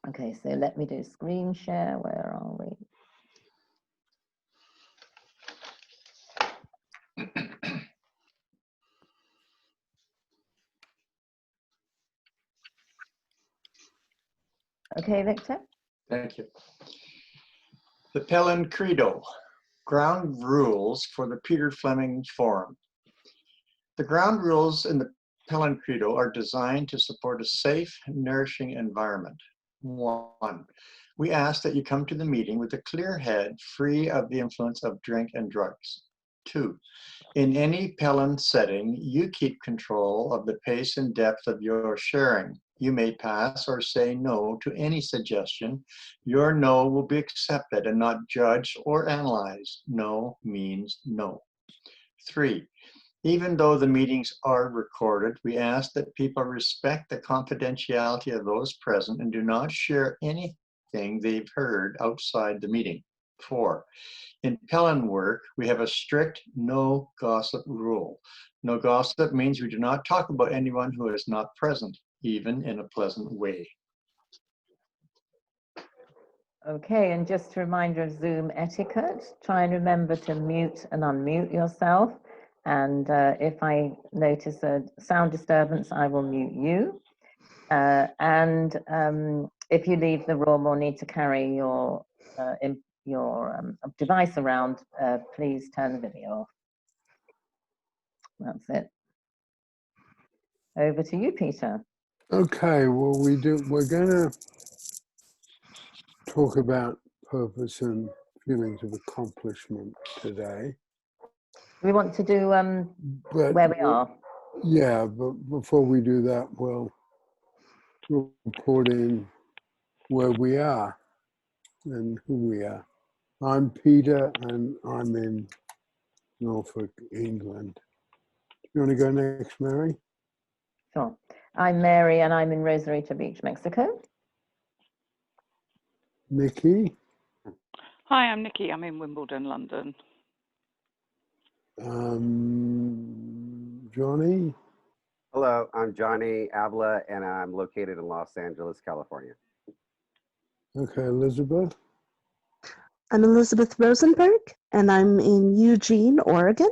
Okay, so let me do screen share. Where are we? Okay, Victor. Thank you. The Pellin Credo, ground rules for the Peter Fleming Forum. The ground rules in the Pellin Credo are designed to support a safe, nourishing environment. 1, we ask that you come to the meeting with a clear head, free of the influence of drink and drugs. 2, in any Pellin setting, you keep control of the pace and depth of your sharing. You may pass or say no to any suggestion. Your no will be accepted and not judged or analyzed. No means no. 3, even though the meetings are recorded, we ask that people respect the confidentiality of those present and do not share anything they've heard outside the meeting. 4, in Pellin work, we have a strict no gossip rule. No gossip means we do not talk about anyone who is not present, even in a pleasant way. Okay, and just a reminder of Zoom etiquette, try and remember to mute and unmute yourself. And if I notice a sound disturbance, I will mute you. If you leave the room or need to carry your device around, please turn the video off. That's it. Over to you, Peter. Okay, well, we're going to talk about purpose and feelings of accomplishment today. We want to do But where we are. Yeah, but before we do that, we'll report in where we are and who we are. I'm Peter, and I'm in Norfolk, England. You want to go next, Mary? Sure. I'm Mary, and I'm in Rosarito Beach, Mexico. Nikki? Hi, I'm Nikki. I'm in Wimbledon, London. Johnny? Hello, I'm Johnny Avila, and I'm located in Los Angeles, California. Okay, Elizabeth? I'm Elizabeth Rosenberg, and I'm in Eugene, Oregon.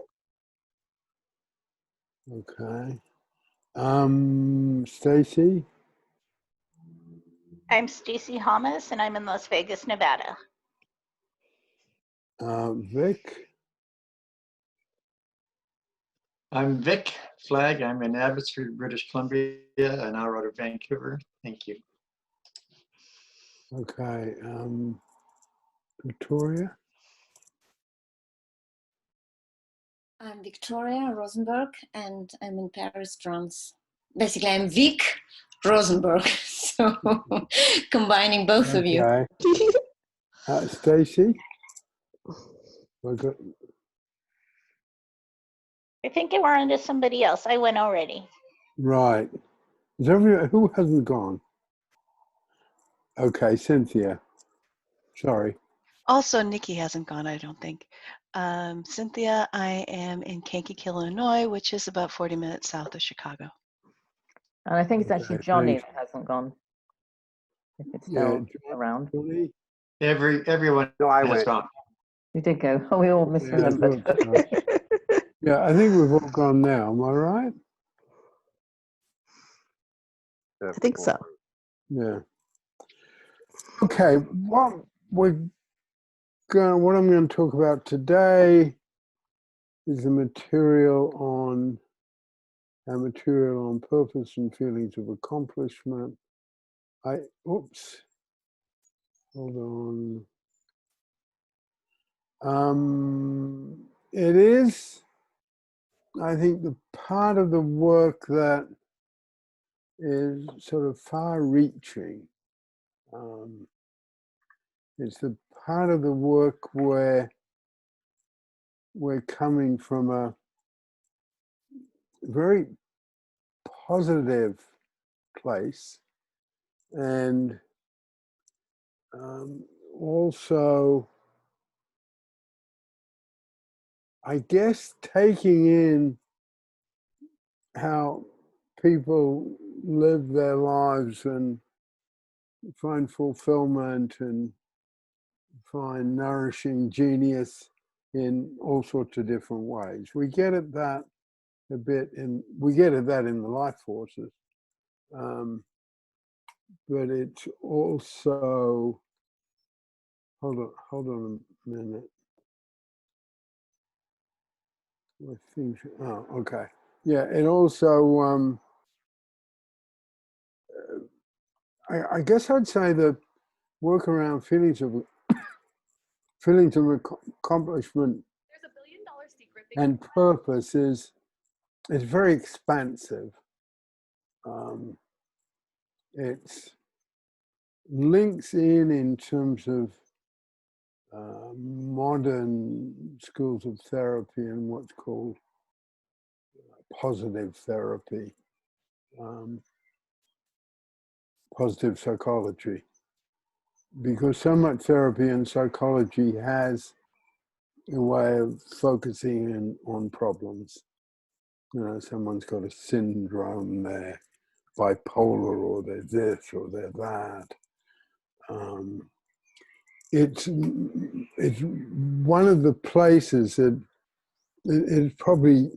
Okay. Stacy? I'm Stacy Hamas, and I'm in Las Vegas, Nevada. Vic? I'm Vic Flagg. I'm in Abbotsford, British Columbia, an hour out of Vancouver. Thank you. Okay. Victoria? I'm Victoria Rosenberg, and I'm in Paris, France. Basically, I'm Vic Rosenberg, so combining both of you. Stacy? I think you were into somebody else. I went already. Right. Is who hasn't gone? Okay, Cynthia. Sorry. Also, Nikki hasn't gone, I don't think. Cynthia, I am in Kankakee, Illinois, which is about 40 minutes south of Chicago. And I think it's actually Johnny that hasn't gone. If it's still around. Johnny? Everyone has gone. You did go. Oh, we all misremembered. Yeah, I think we've all gone now. Am I right? I think so. Yeah. Okay. What I'm going to talk about today is the material on purpose and feelings of accomplishment. Oops. Hold on. It is, I think, the part of the work that is sort of far-reaching. It's the part of the work where we're coming from a very positive place, and also, I guess, taking in how people live their lives and find fulfillment and find nourishing genius in all sorts of different ways. We get at that a bit we get at that in the life forces, but it's also, hold on a minute. I think, oh, okay. Yeah, it also, I guess I'd say the work around feelings of accomplishment and purpose is very expansive. It links in terms of modern schools of therapy and what's called positive therapy, positive psychology, because so much therapy and psychology has a way of focusing in on problems. You know, someone's got a syndrome, they're bipolar, or they're this, or they're that. It's one of the places that it's probably,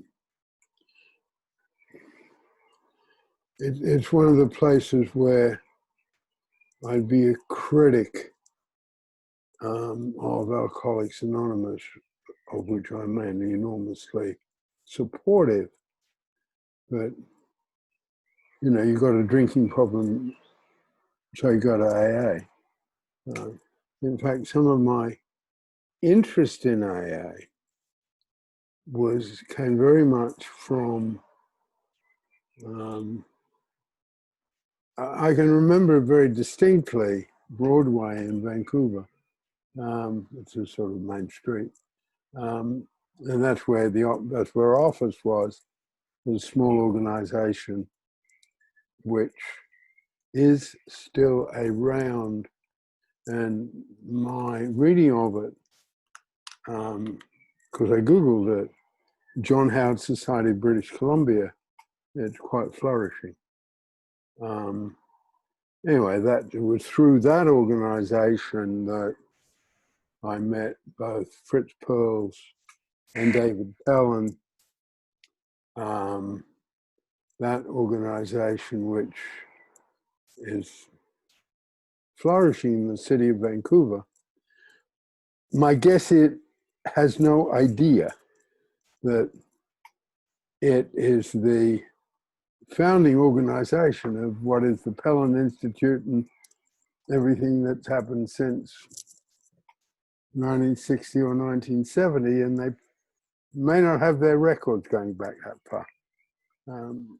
it's one of the places where I'd be a critic of Alcoholics Anonymous, of which I'm mainly enormously supportive. But, you know, you've got a drinking problem, so you go to AA. In fact, some of my interest in AA came very much from, I can remember very distinctly Broadway in Vancouver. It's a sort of main street. And that's where our office was. It was a small organization which is still around, and my reading of it, because I Googled it, John Howard Society, British Columbia, it's quite flourishing. Anyway, it was through that organization that I met both Fritz Perls and David Pellin. That organization, which is flourishing in the city of Vancouver, my guess it has no idea that it is the founding organization of what is the Pellin Institute and everything that's happened since 1960 or 1970, and they may not have their records going back that far.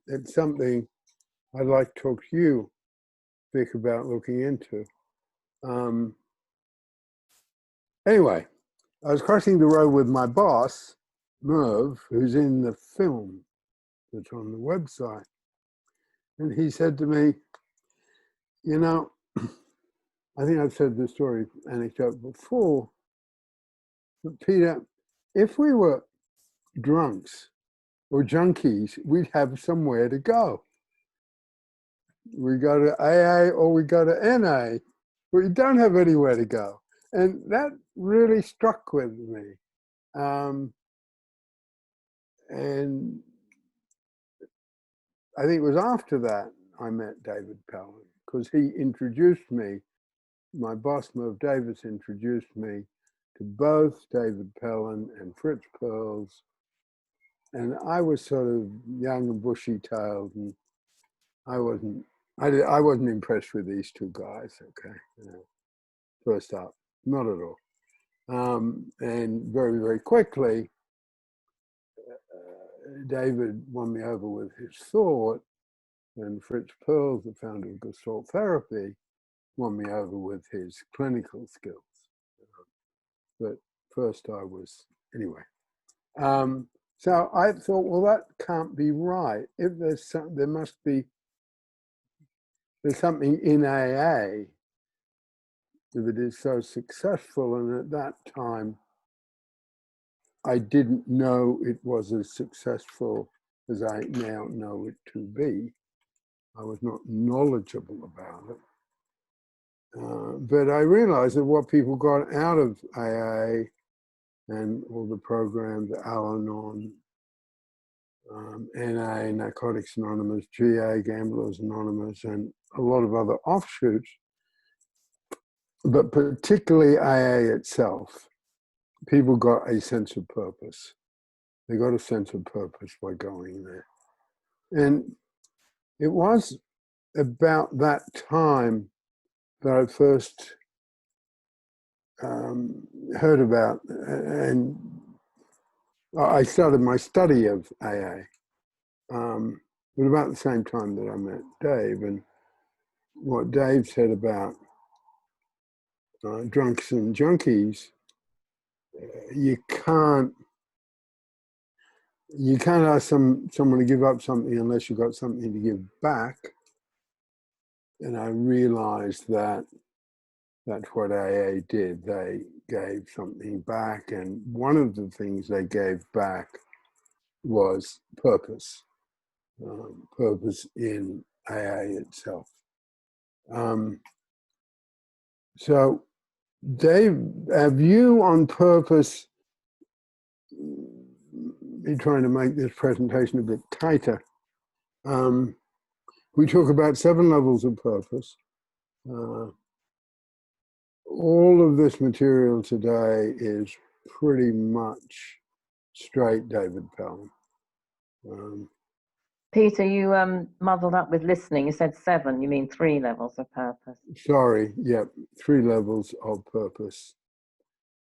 It's something I'd like to talk to you, Vic, about looking into. Anyway, I was crossing the road with my boss, Merv, who's in the film that's on the website. And he said to me, you know, I think I've said this story, anecdote before, but Peter, if we were drunks or junkies, we'd have somewhere to go. We go to AA or we go to NA, but we don't have anywhere to go. And that really struck with me. And I think it was after that I met David Pellin, because he introduced me, my boss, Merv Davis, introduced me to both David Pellin and Fritz Perls. And I was sort of young and bushy-tailed, and I wasn't impressed with these two guys, okay? First up, not at all. And very, very quickly, David won me over with his thought, and Fritz Perls, the founder of Gestalt therapy, won me over with his clinical skills. But first I was, anyway. So I thought, well, that can't be right. If there's there's something in AA, if it is so successful, and at that time, I didn't know it was as successful as I now know it to be. I was not knowledgeable about it. But I realized that what people got out of AA and all the programs, Al-Anon, NA, Narcotics Anonymous, GA, Gamblers Anonymous, and a lot of other offshoots, but particularly AA itself, people got a sense of purpose. They got a sense of purpose by going there. And it was about that time that I first heard about, and I started my study of AA. But about the same time that I met Dave, and what Dave said about drunks and junkies, you can't ask someone to give up something unless you've got something to give back. And I realized that that's what AA did. They gave something back, and one of the things they gave back was purpose. Purpose in AA itself. So, Dave, our view on purpose, me trying to make this presentation a bit tighter. We talk about 7 levels of purpose. All of this material today is pretty much straight David Pellin. Peter, you muddled up with listening. You said 7. You mean 3 levels of purpose. Sorry, yeah, 3 levels of purpose.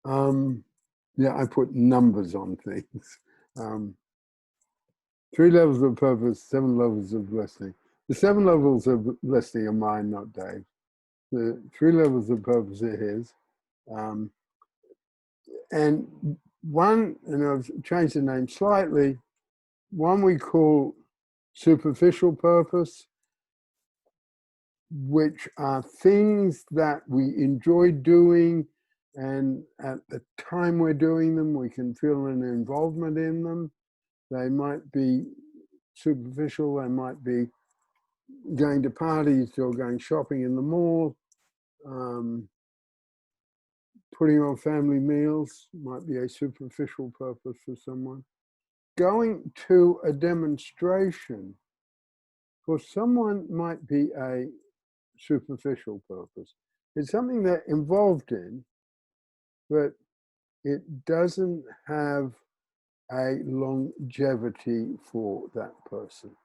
Yeah, I put numbers on things. 3 levels of purpose, 7 levels of listening. The 7 levels of listening are mine, not Dave. The 3 levels of purpose are his. And one, and I've changed the name slightly, one we call superficial purpose, which are things that we enjoy doing, and at the time we're doing them, we can feel an involvement in them. They might be superficial, they might be going to parties or going shopping in the mall, putting on family meals might be a superficial purpose for someone. Going to a demonstration for someone might be a superficial purpose. It's something they're involved in, but it doesn't have a longevity for that person.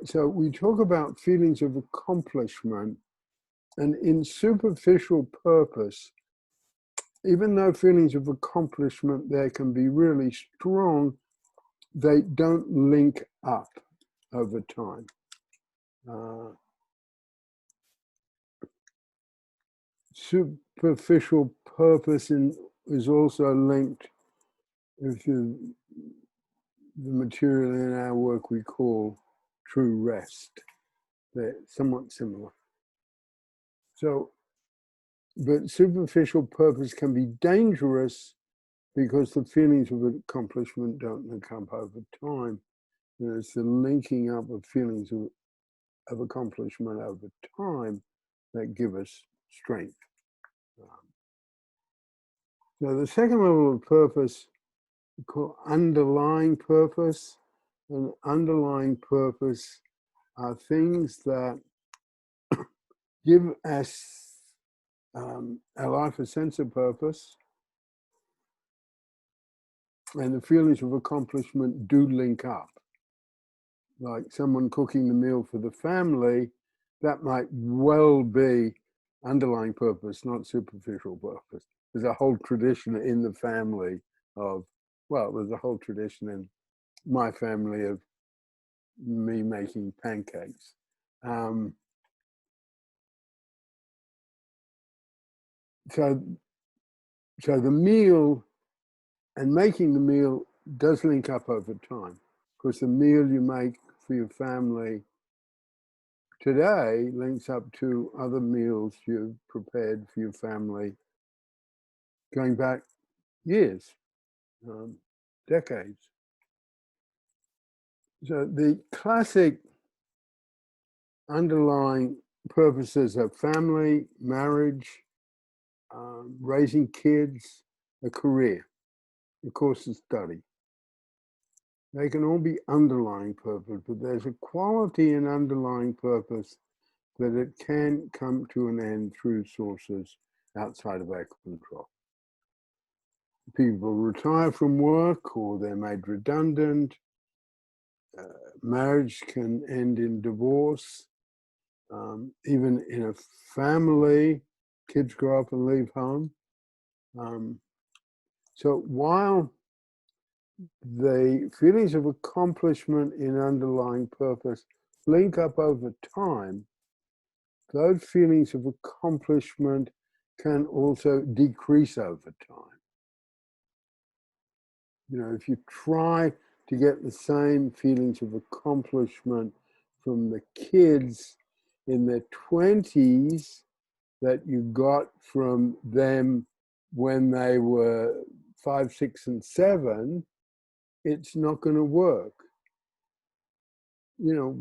So we talk about feelings of accomplishment, and in superficial purpose, even though feelings of accomplishment there can be really strong, they don't link up over time. Superficial purpose is also linked to the material in our work we call true rest. They're somewhat similar. So, but superficial purpose can be dangerous because the feelings of accomplishment don't link up over time. And it's the linking up of feelings of accomplishment over time that give us strength. So the second level of purpose we call underlying purpose. And underlying purpose are things that give us our life a sense of purpose, and the feelings of accomplishment do link up. Like someone cooking the meal for the family, that might well be underlying purpose, not superficial purpose. There's a whole tradition in the family of, well, there's a whole tradition in my family of me making pancakes. So the meal and making the meal does link up over time, because the meal you make for your family today links up to other meals you've prepared for your family going back years, decades. So the classic underlying purposes are family, marriage, raising kids, a career, a course of study. They can all be underlying purpose, but there's a quality in underlying purpose that it can come to an end through sources outside of our control. People retire from work or they're made redundant. Marriage can end in divorce. Even in a family, kids grow up and leave home. So while the feelings of accomplishment in underlying purpose link up over time, those feelings of accomplishment can also decrease over time. You know, if you try to get the same feelings of accomplishment from the kids in their 20s that you got from them when they were 5, 6, and 7, it's not going to work. You know,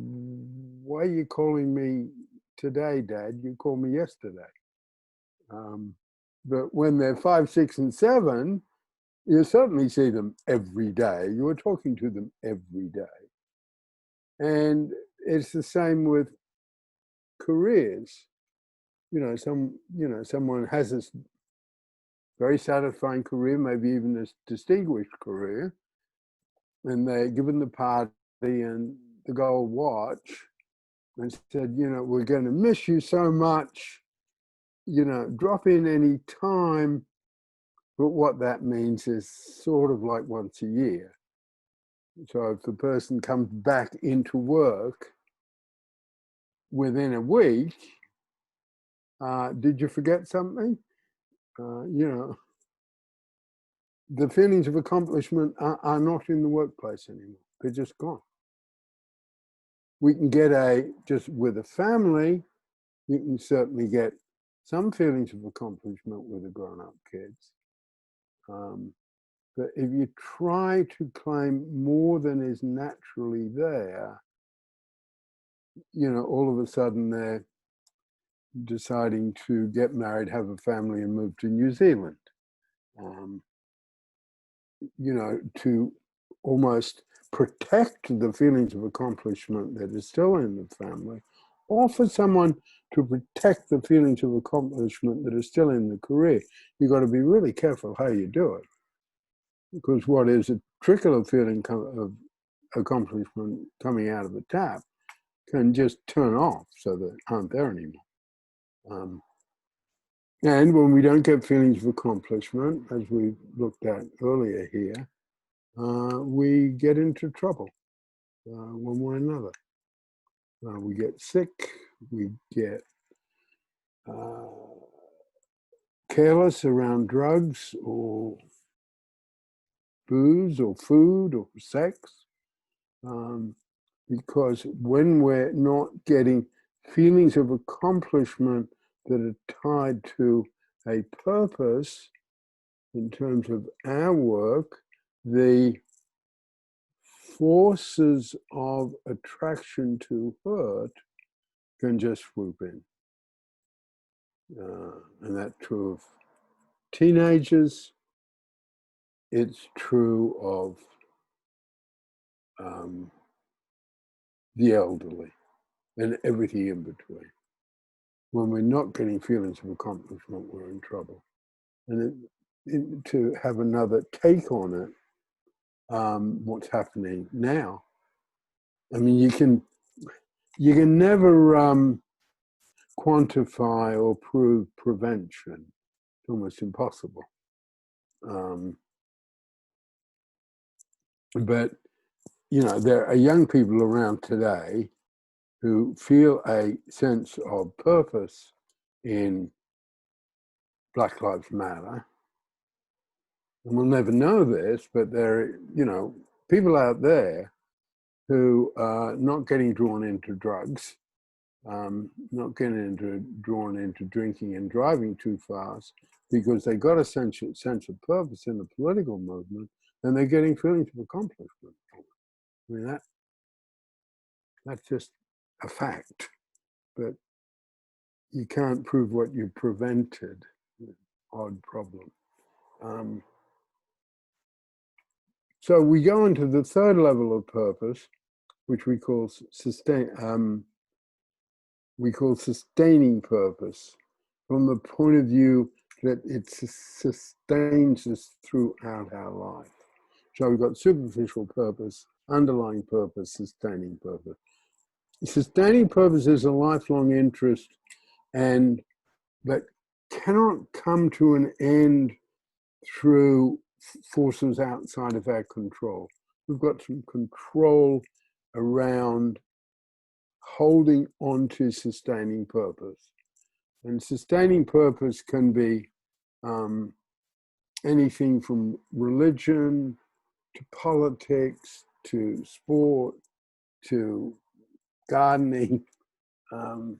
why are you calling me today, Dad? You called me yesterday. But when they're 5, 6, and 7, you certainly see them every day. You are talking to them every day. And it's the same with careers. You know, someone has this very satisfying career, maybe even a distinguished career, and they're given the party and the gold watch and said, you know, we're going to miss you so much, you know, drop in any time. But what that means is sort of like once a year. So if the person comes back into work within a week, did you forget something? You know, the feelings of accomplishment are not in the workplace anymore. They're just gone. We can get just with a family, you can certainly get some feelings of accomplishment with the grown-up kids. But if you try to claim more than is naturally there, you know, all of a sudden they're deciding to get married, have a family, and move to New Zealand. You know, to almost protect the feelings of accomplishment that is still in the family, or for someone to protect the feelings of accomplishment that are still in the career. You've got to be really careful how you do it, because what is a trickle of feeling of accomplishment coming out of a tap can just turn off so that aren't there anymore. And when we don't get feelings of accomplishment, as we looked at earlier here, we get into trouble one way or another. We get sick, we get careless around drugs or booze or food or sex, because when we're not getting feelings of accomplishment that are tied to a purpose in terms of our work, the forces of attraction to hurt can just swoop in. And that's true of teenagers. It's true of the elderly and everything in between. When we're not getting feelings of accomplishment, we're in trouble. And to have another take on it, what's happening now, I mean, you can never quantify or prove prevention. It's almost impossible. But, you know, there are young people around today who feel a sense of purpose in Black Lives Matter. And we'll never know this, but there are, you know, people out there who are not getting drawn into drugs, not getting drawn into drinking and driving too fast, because they got a sense of purpose in the political movement, and they're getting feelings of accomplishment. I mean, that's just a fact. But you can't prove what you prevented. Odd problem. So we go into the third level of purpose, which we call sustaining purpose, from the point of view that it sustains us throughout our life. So we've got superficial purpose, underlying purpose, sustaining purpose. Sustaining purpose is a lifelong interest, and that cannot come to an end through forces outside of our control. We've got some control around holding on to sustaining purpose. And sustaining purpose can be anything from religion to politics to sport to gardening. So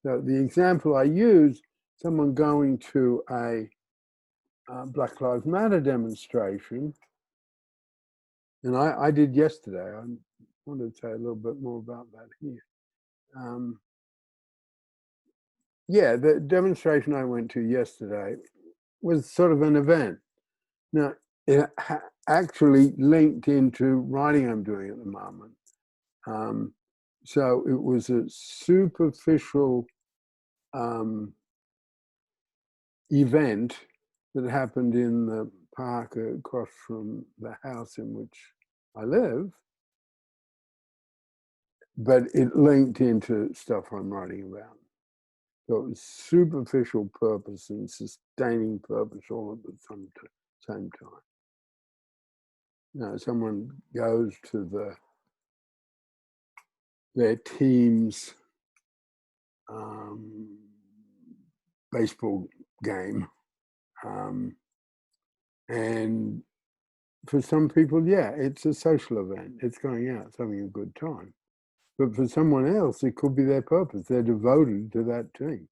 the example I use, someone going to a Black Lives Matter demonstration, and I did yesterday. I wanted to say a little bit more about that here. Yeah, the demonstration I went to yesterday was sort of an event. Now, it actually linked into writing I'm doing at the moment. So it was a superficial event that happened in the park across from the house in which I live, but it linked into stuff I'm writing about. So it was superficial purpose and sustaining purpose all at the same time. You know, someone goes to their team's baseball game, and for some people, yeah, it's a social event. It's going out, it's having a good time. But for someone else, it could be their purpose. They're devoted to that team.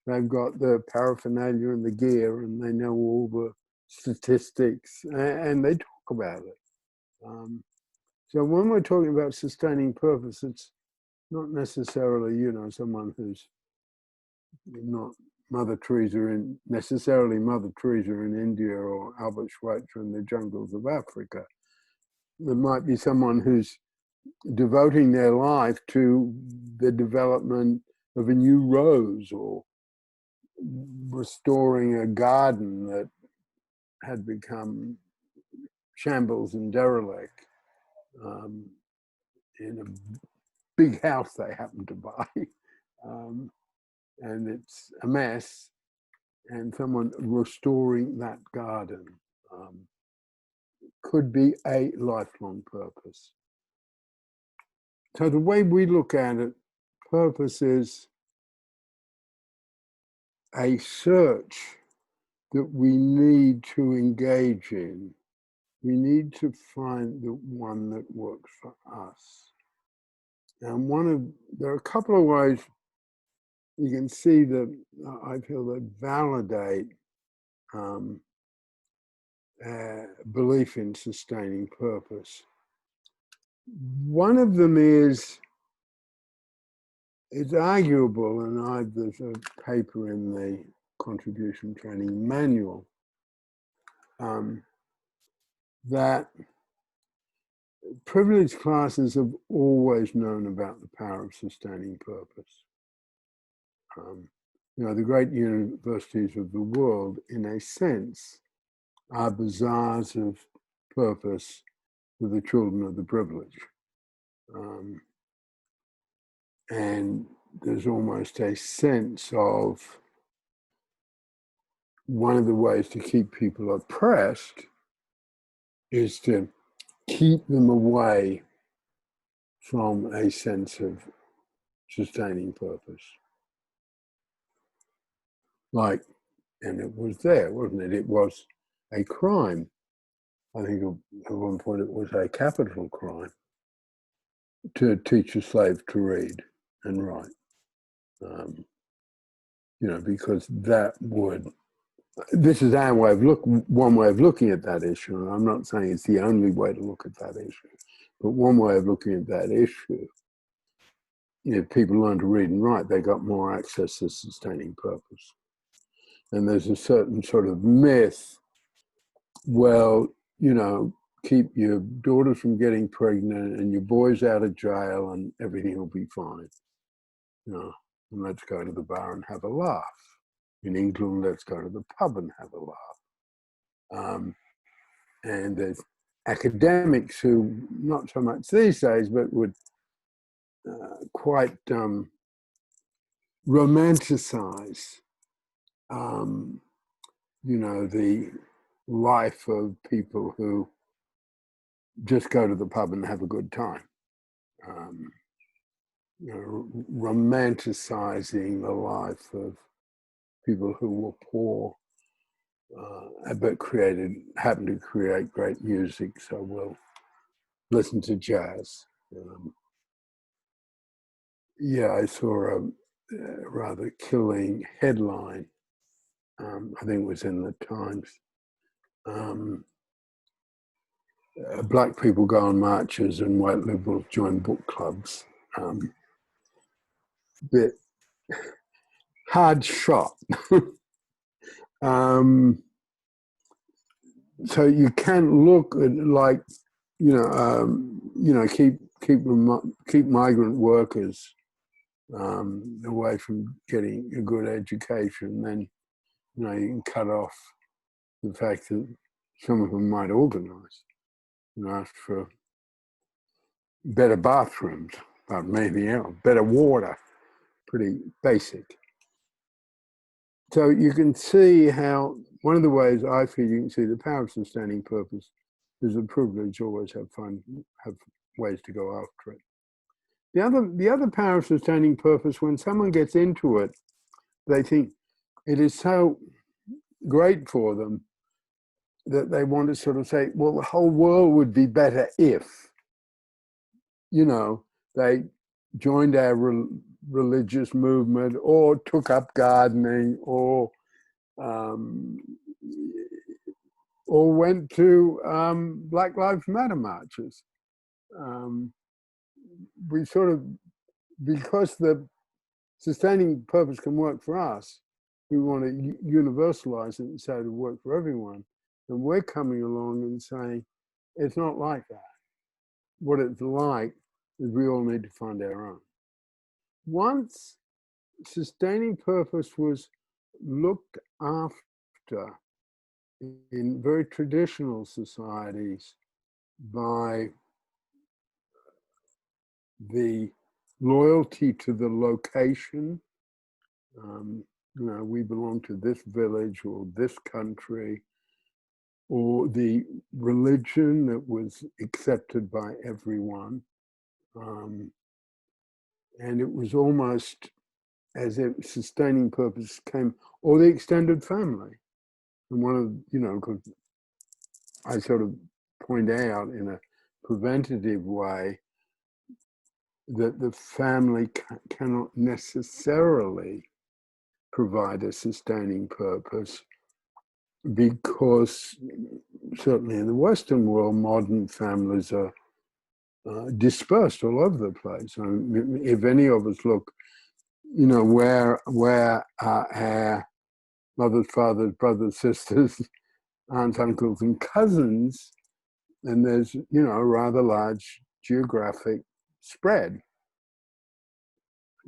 They've got the paraphernalia and the gear, and they know all the statistics, and they talk about it. So when we're talking about sustaining purpose, it's not necessarily, you know, someone who's not necessarily Mother Teresa in India or Albert Schweitzer in the jungles of Africa. There might be someone who's devoting their life to the development of a new rose or restoring a garden that had become shambles and derelict in a big house they happened to buy. And it's a mess, and someone restoring that garden could be a lifelong purpose. So the way we look at it, purpose is a search that we need to engage in. We need to find the one that works for us. And there are a couple of ways you can see that I feel that validate belief in sustaining purpose. One of them is, it's arguable, and there's a paper in the contribution training manual that privileged classes have always known about the power of sustaining purpose. You know, the great universities of the world, in a sense, are bazaars of purpose for the children of the privileged. And there's almost a sense of one of the ways to keep people oppressed is to keep them away from a sense of sustaining purpose. Like, and it was there, wasn't it? It was a crime. I think at one point it was a capital crime to teach a slave to read and write. You know, because that would, this is our way of one way of looking at that issue, and I'm not saying it's the only way to look at that issue, but one way of looking at that issue if people learn to read and write, they got more access to sustaining purpose. And there's a certain sort of myth, well, you know, keep your daughters from getting pregnant and your boys out of jail and everything will be fine. You know, and let's go to the bar and have a laugh. In England, let's go to the pub and have a laugh. And there's academics who, not so much these days, but would quite romanticize, you know, the life of people who just go to the pub and have a good time. You know, romanticizing the life of people who were poor, but happened to create great music, so we'll listen to jazz. Yeah, I saw a rather killing headline. I think it was in the Times. Black people go on marches and white liberals join book clubs. Bit hard shot. So you can't look at, like, keep migrant workers away from getting a good education. Then, you know, you can cut off the fact that some of them might organise and ask for better bathrooms, but maybe better water, pretty basic. So you can see how one of the ways I feel you can see the power of sustaining purpose is a privilege. Always have ways to go after it. The other power of sustaining purpose, when someone gets into it, they think it is so great for them that they want to sort of say, well, the whole world would be better if, you know, they joined our religious movement or took up gardening or went to Black Lives Matter marches. We sort of, because the sustaining purpose can work for us, we want to universalize it and say it'll work for everyone. And we're coming along and saying, it's not like that. What it's like is we all need to find our own. Once sustaining purpose was looked after in very traditional societies by the loyalty to the location, you know, we belong to this village or this country, or the religion that was accepted by everyone. And it was almost as if sustaining purpose came, or the extended family. And one of, you know, I sort of point out in a preventative way that the family cannot necessarily provide a sustaining purpose, because certainly in the Western world, modern families are dispersed all over the place. I mean, if any of us look, you know, where our mothers, fathers, brothers, sisters, aunts, uncles, and cousins, and there's, you know, a rather large geographic spread.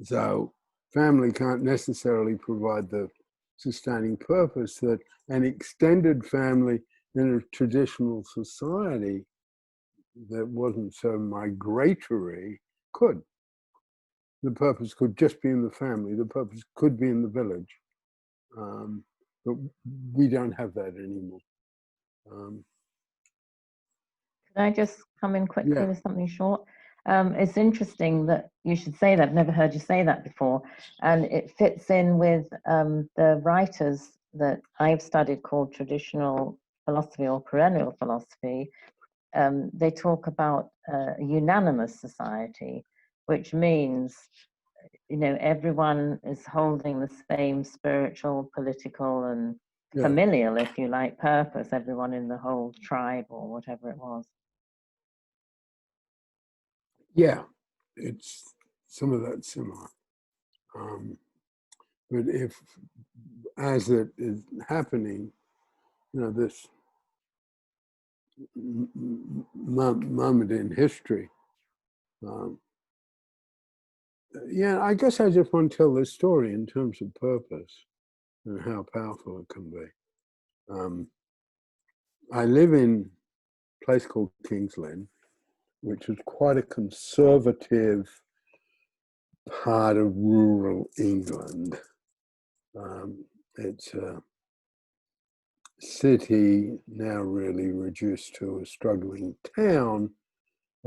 So family can't necessarily provide the sustaining purpose that an extended family in a traditional society that wasn't so migratory could. The purpose could just be in the family. The purpose could be in the village. But we don't have that anymore. Can I just come in quickly Yeah. with something short? It's interesting that you should say that. I've never heard you say that before. And it fits in with the writers that I've studied called traditional philosophy or perennial philosophy. They talk about a unanimous society, which means, you know, everyone is holding the same spiritual, political, and familial, if you like, purpose, everyone in the whole tribe or whatever it was. Yeah, it's some of that's similar. But if, as it is happening, this moment in history, yeah, I guess I just want to tell this story in terms of purpose and how powerful it can be. I live in a place called King's Lynn, which is quite a conservative part of rural England. It's a city now really reduced to a struggling town,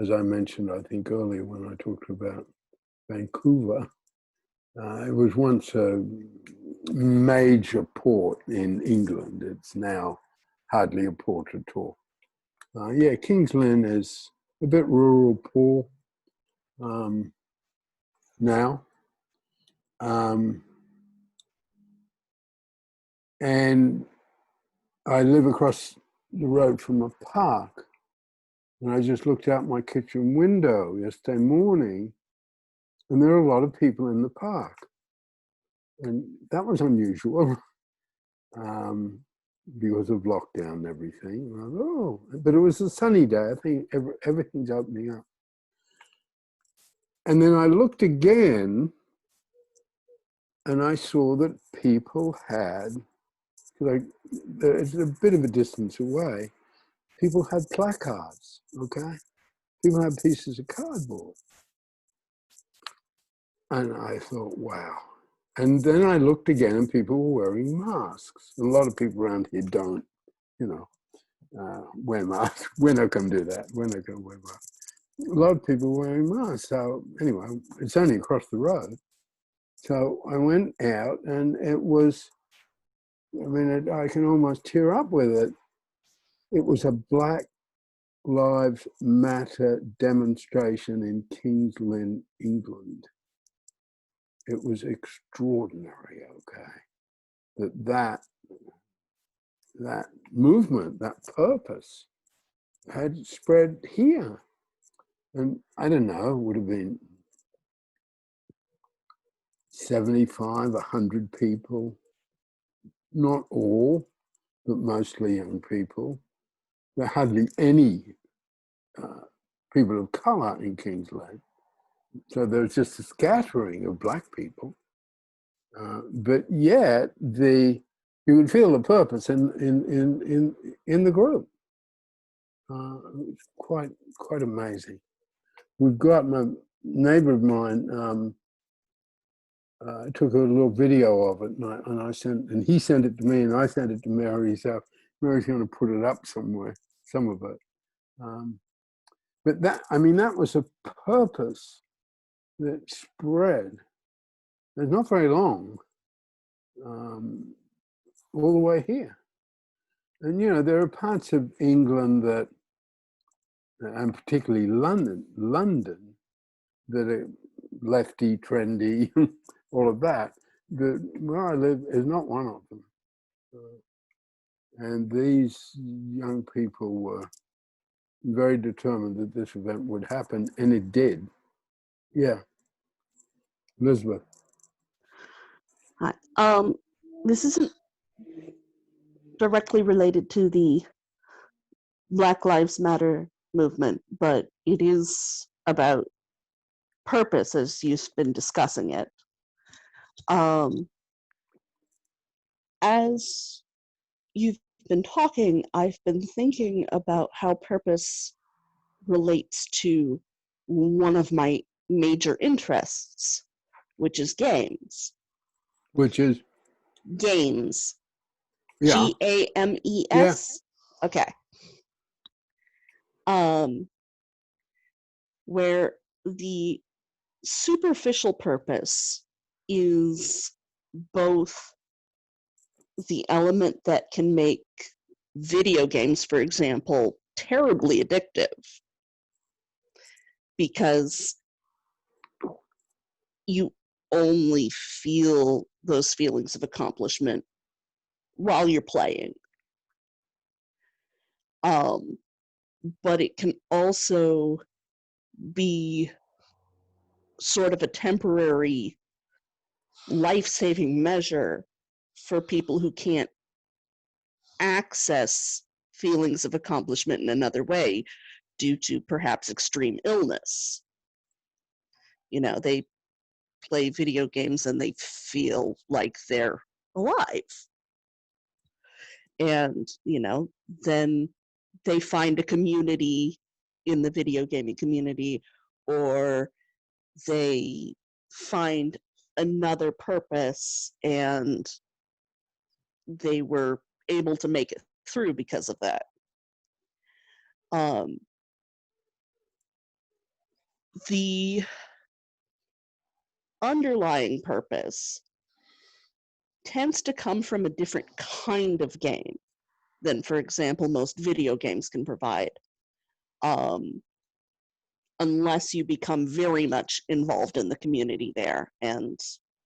as I mentioned, I think earlier when I talked about Vancouver. It was once a major port in England. It's now hardly a port at all. Yeah, King's Lynn is a bit rural, poor now. And I live across the road from a park. And I just looked out my kitchen window yesterday morning, and there are a lot of people in the park. And that was unusual because of lockdown and everything. And I thought, oh, but it was a sunny day. I think everything's opening up. And then I looked again, and I saw that people had, like, it's a bit of a distance away, people had placards, okay? People had pieces of cardboard. And I thought, wow. And then I looked again and people were wearing masks. A lot of people around here don't, wear masks. We're not going to do that. We're not going to wear masks. A lot of people wearing masks. So anyway, it's only across the road. So I went out and it was, I can almost tear up with it. It was a Black Lives Matter demonstration in King's Lynn, England. It was extraordinary, okay, that movement, that purpose had spread here. And I don't know, it would have been 75, 100 people, not all, but mostly young people. There are hardly any people of color in King's Lynn. So there's just a scattering of Black people. But yet you would feel the purpose in the group. It's quite amazing. We've got my neighbor of mine took a little video of it, and he sent it to me, and I sent it to Mary. So Mary's going to put it up somewhere, some of it. But that was a purpose that spread. It's not very long, all the way here. And there are parts of England that, and particularly London, that are lefty, trendy, all of that. But where I live is not one of them. And these young people were very determined that this event would happen, and it did. Yeah. Elizabeth. Hi. This isn't directly related to the Black Lives Matter movement, but it is about purpose as you've been discussing it. As you've been talking, I've been thinking about how purpose relates to one of my major interests, which is games. Which is? Games. Yeah. GAMES? Yeah. Okay. Where the superficial purpose is both the element that can make video games, for example, terribly addictive, because you only feel those feelings of accomplishment while you're playing. But it can also be sort of a temporary life-saving measure for people who can't access feelings of accomplishment in another way due to perhaps extreme illness. You know, they play video games and they feel like they're alive. And, you know, then they find a community in the video gaming community, or they find another purpose and they were able to make it through because of that. The underlying purpose tends to come from a different kind of game than, for example, most video games can provide, unless you become very much involved in the community there, and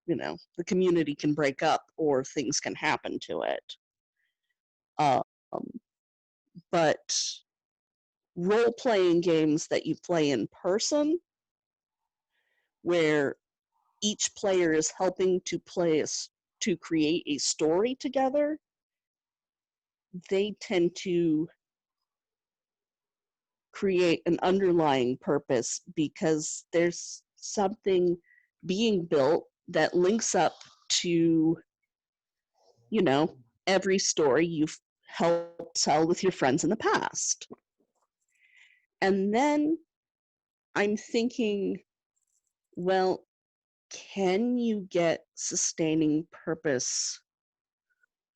you know, the community can break up or things can happen to it. But role-playing games that you play in person, where each player is helping to to create a story together, they tend to create an underlying purpose because there's something being built that links up to, you know, every story you've helped tell with your friends in the past. And then I'm thinking, well, can you get sustaining purpose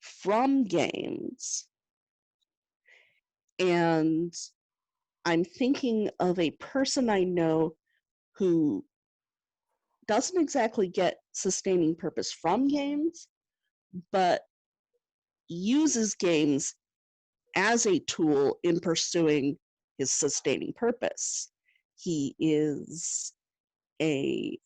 from games? And I'm thinking of a person I know who doesn't exactly get sustaining purpose from games, but uses games as a tool in pursuing his sustaining purpose. He is a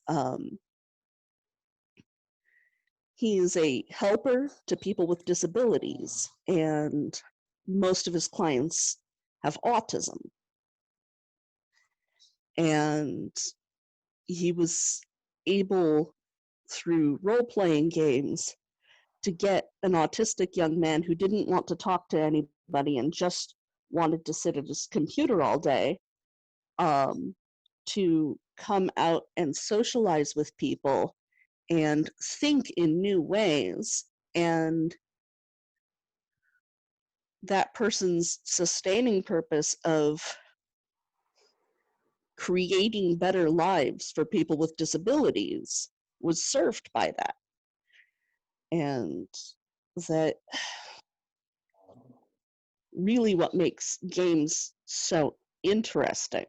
helper to people with disabilities, and most of his clients have autism. And he was able, through role-playing games, to get an autistic young man who didn't want to talk to anybody and just wanted to sit at his computer all day, to come out and socialize with people and think in new ways. And that person's sustaining purpose of creating better lives for people with disabilities was served by that. And that really what makes games so interesting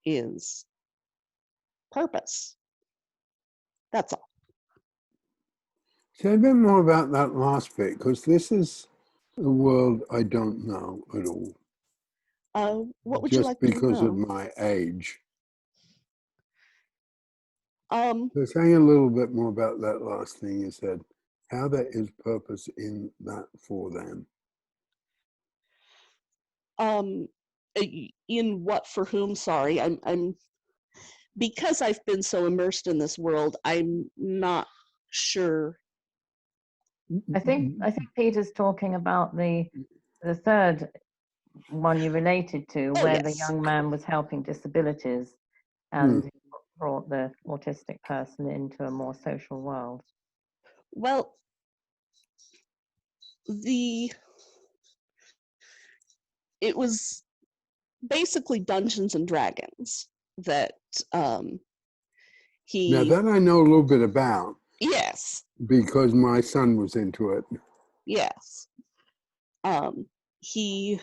is purpose. That's all. Say a bit more about that last bit, because this is a world I don't know at all. What would you like Just me to because of know? my age. So saying a little bit more about that last thing you said, how there is purpose in that for them. In what, for whom? Sorry, I'm because I've been so immersed in this world, I'm not sure. I think Peter's talking about the third one you related to, Oh, where the yes. young man was helping disabilities and brought the autistic person into a more social world. Well, it was basically Dungeons and Dragons that he. Now that I know a little bit about. Yes. Because my son was into it. Yes. He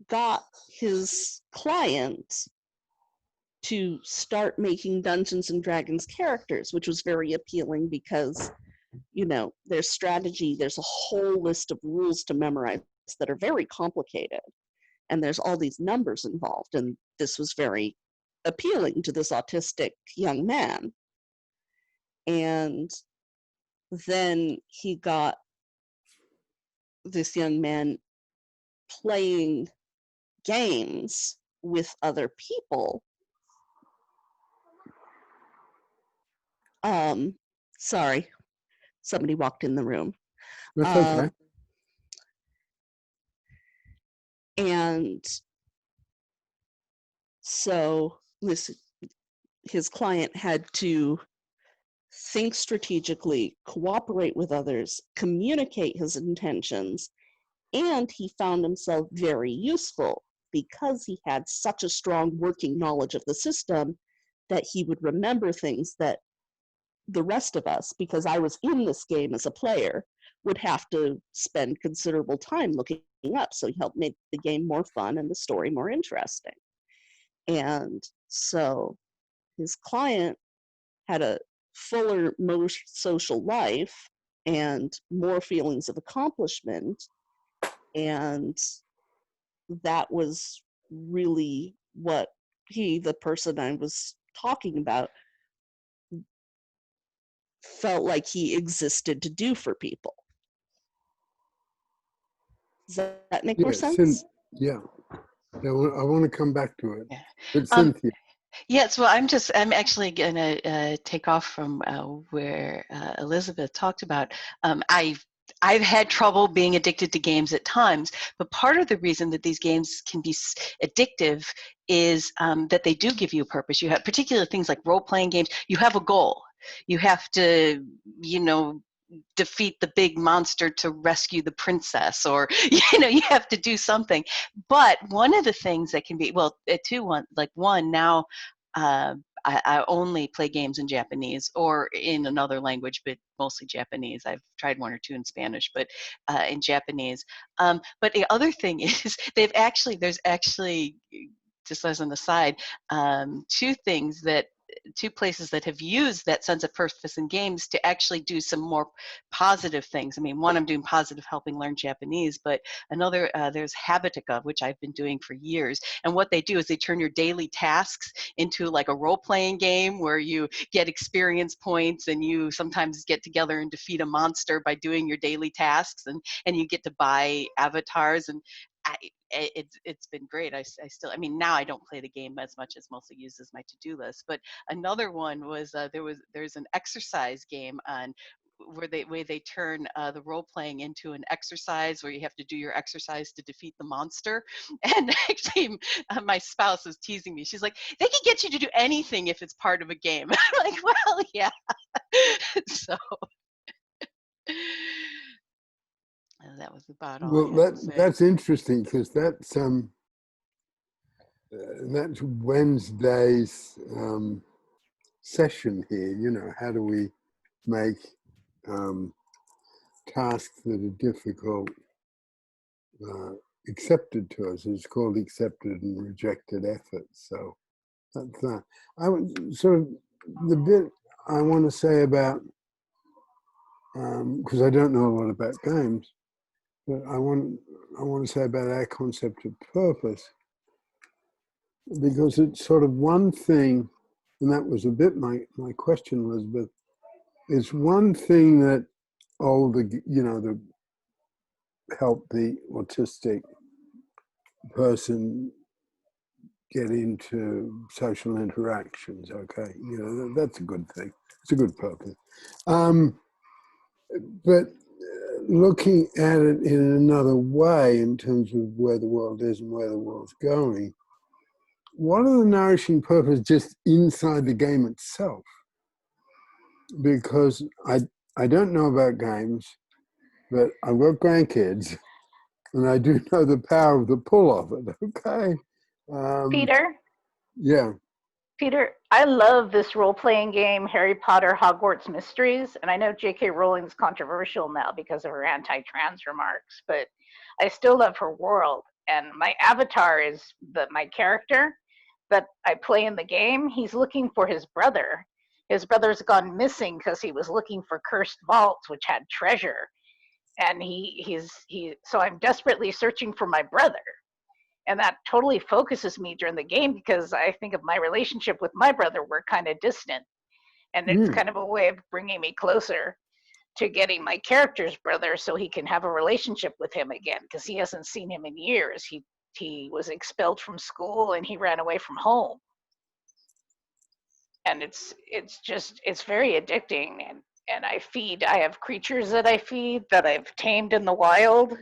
got his clients to start making Dungeons and Dragons characters, which was very appealing because, you know, there's strategy, there's a whole list of rules to memorize that are very complicated, and there's all these numbers involved, and this was very appealing to this autistic young man. And then he got this young man playing games with other people, Sorry, somebody walked in the room. That's okay. And so his client had to think strategically, cooperate with others, communicate his intentions, and he found himself very useful because he had such a strong working knowledge of the system that he would remember things that the rest of us, because I was in this game as a player, would have to spend considerable time looking up. So he helped make the game more fun and the story more interesting. And so his client had a fuller, more social life and more feelings of accomplishment. And that was really what the person I was talking about, felt like he existed to do for people. Does that make more sense? Yeah. I want to come back to it. Yeah. But Cynthia. Yes, well, I'm actually going to take off from where Elizabeth talked about. I've had trouble being addicted to games at times, but part of the reason that these games can be addictive is that they do give you a purpose. You have particular things like role-playing games. You have a goal. You have to, defeat the big monster to rescue the princess, or you have to do something. But one of the things that can be, well, one now, I only play games in Japanese or in another language, but mostly Japanese. I've tried one or two in Spanish, but in Japanese. But the other thing is there's actually, just as an aside, two places that have used that sense of purpose in games to actually do some more positive things. I mean, one, I'm doing positive helping learn Japanese, but another, there's Habitica, which I've been doing for years. And what they do is they turn your daily tasks into like a role-playing game where you get experience points and you sometimes get together and defeat a monster by doing your daily tasks, and you get to buy avatars. And it's been great. I now I don't play the game as much as mostly use as my to-do list. But another one was there's an exercise game on where they turn the role playing into an exercise where you have to do your exercise to defeat the monster. And actually, my spouse was teasing me. She's like, they can get you to do anything if it's part of a game. I'm like, well, yeah. So. And that was about all I had to say. That's interesting because that's Wednesday's session here. How do we make tasks that are difficult accepted to us? It's called accepted and rejected efforts. So that's that. I would sort of the bit I want to say about, because I don't know a lot about games, but I want to say about our concept of purpose, because it's sort of one thing, and that was a bit my question was, but it's one thing that the help the autistic person get into social interactions. Okay, that's a good thing. It's a good purpose. But looking at it in another way, in terms of where the world is and where the world's going, what are the nourishing purposes just inside the game itself? Because I don't know about games, but I've got grandkids, and I do know the power of the pull of it. Okay. Peter? Yeah. Peter, I love this role-playing game, Harry Potter Hogwarts Mysteries, and I know J.K. Rowling's controversial now because of her anti-trans remarks, but I still love her world. And my avatar is my character that I play in the game. He's looking for his brother. His brother's gone missing because he was looking for cursed vaults, which had treasure. And so I'm desperately searching for my brother. And that totally focuses me during the game because I think of my relationship with my brother, we're kind of distant. And it's kind of a way of bringing me closer to getting my character's brother so he can have a relationship with him again, because he hasn't seen him in years. He was expelled from school and he ran away from home. and it's very addicting. And I have creatures that I feed that I've tamed in the wild,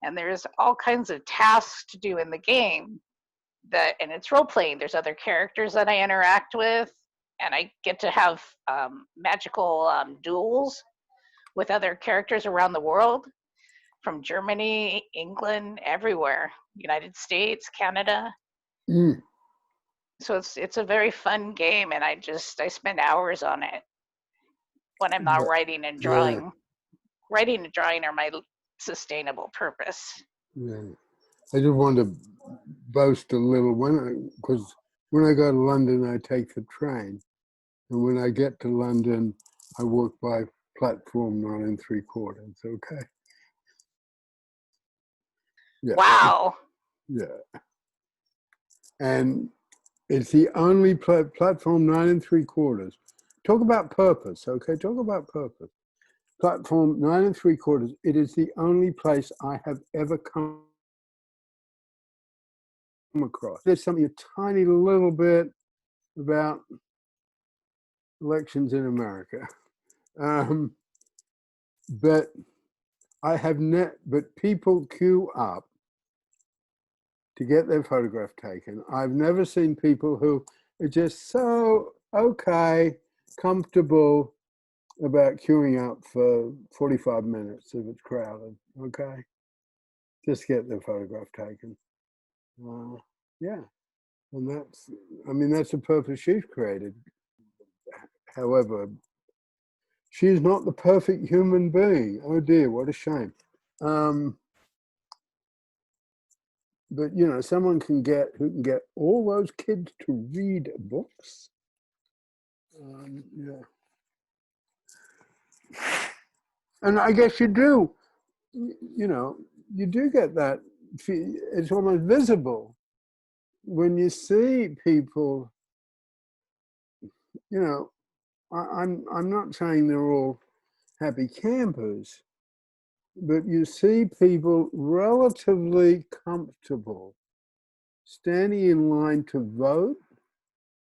and there's all kinds of tasks to do in the game and it's role playing. There's other characters that I interact with, and I get to have magical duels with other characters around the world, from Germany, England, everywhere, United States, Canada. Mm. So it's a very fun game, and I spend hours on it when I'm not But, writing and yeah, drawing. Writing and drawing are my sustainable purpose. yeah. I just want to boast a little because when I go to London, I take the train. And when I get to London, I walk by platform 9 3/4. Okay. Yeah. Wow. Yeah. And it's the only platform 9 3/4. Talk about purpose, okay? Talk about purpose. Platform 9 3/4. It is the only place I have ever come across. There's something a tiny little bit about elections in America, but I have but people queue up to get their photograph taken. I've never seen people who are just so okay, comfortable about queuing up for 45 minutes if it's crowded, okay? Just get their photograph taken. Yeah, and that's the purpose she's created. However, she's not the perfect human being. Oh dear, what a shame. But someone who can get all those kids to read books. Yeah. And I guess you do, you do get that. It's almost visible when you see people, I'm not saying they're all happy campers, but you see people relatively comfortable standing in line to vote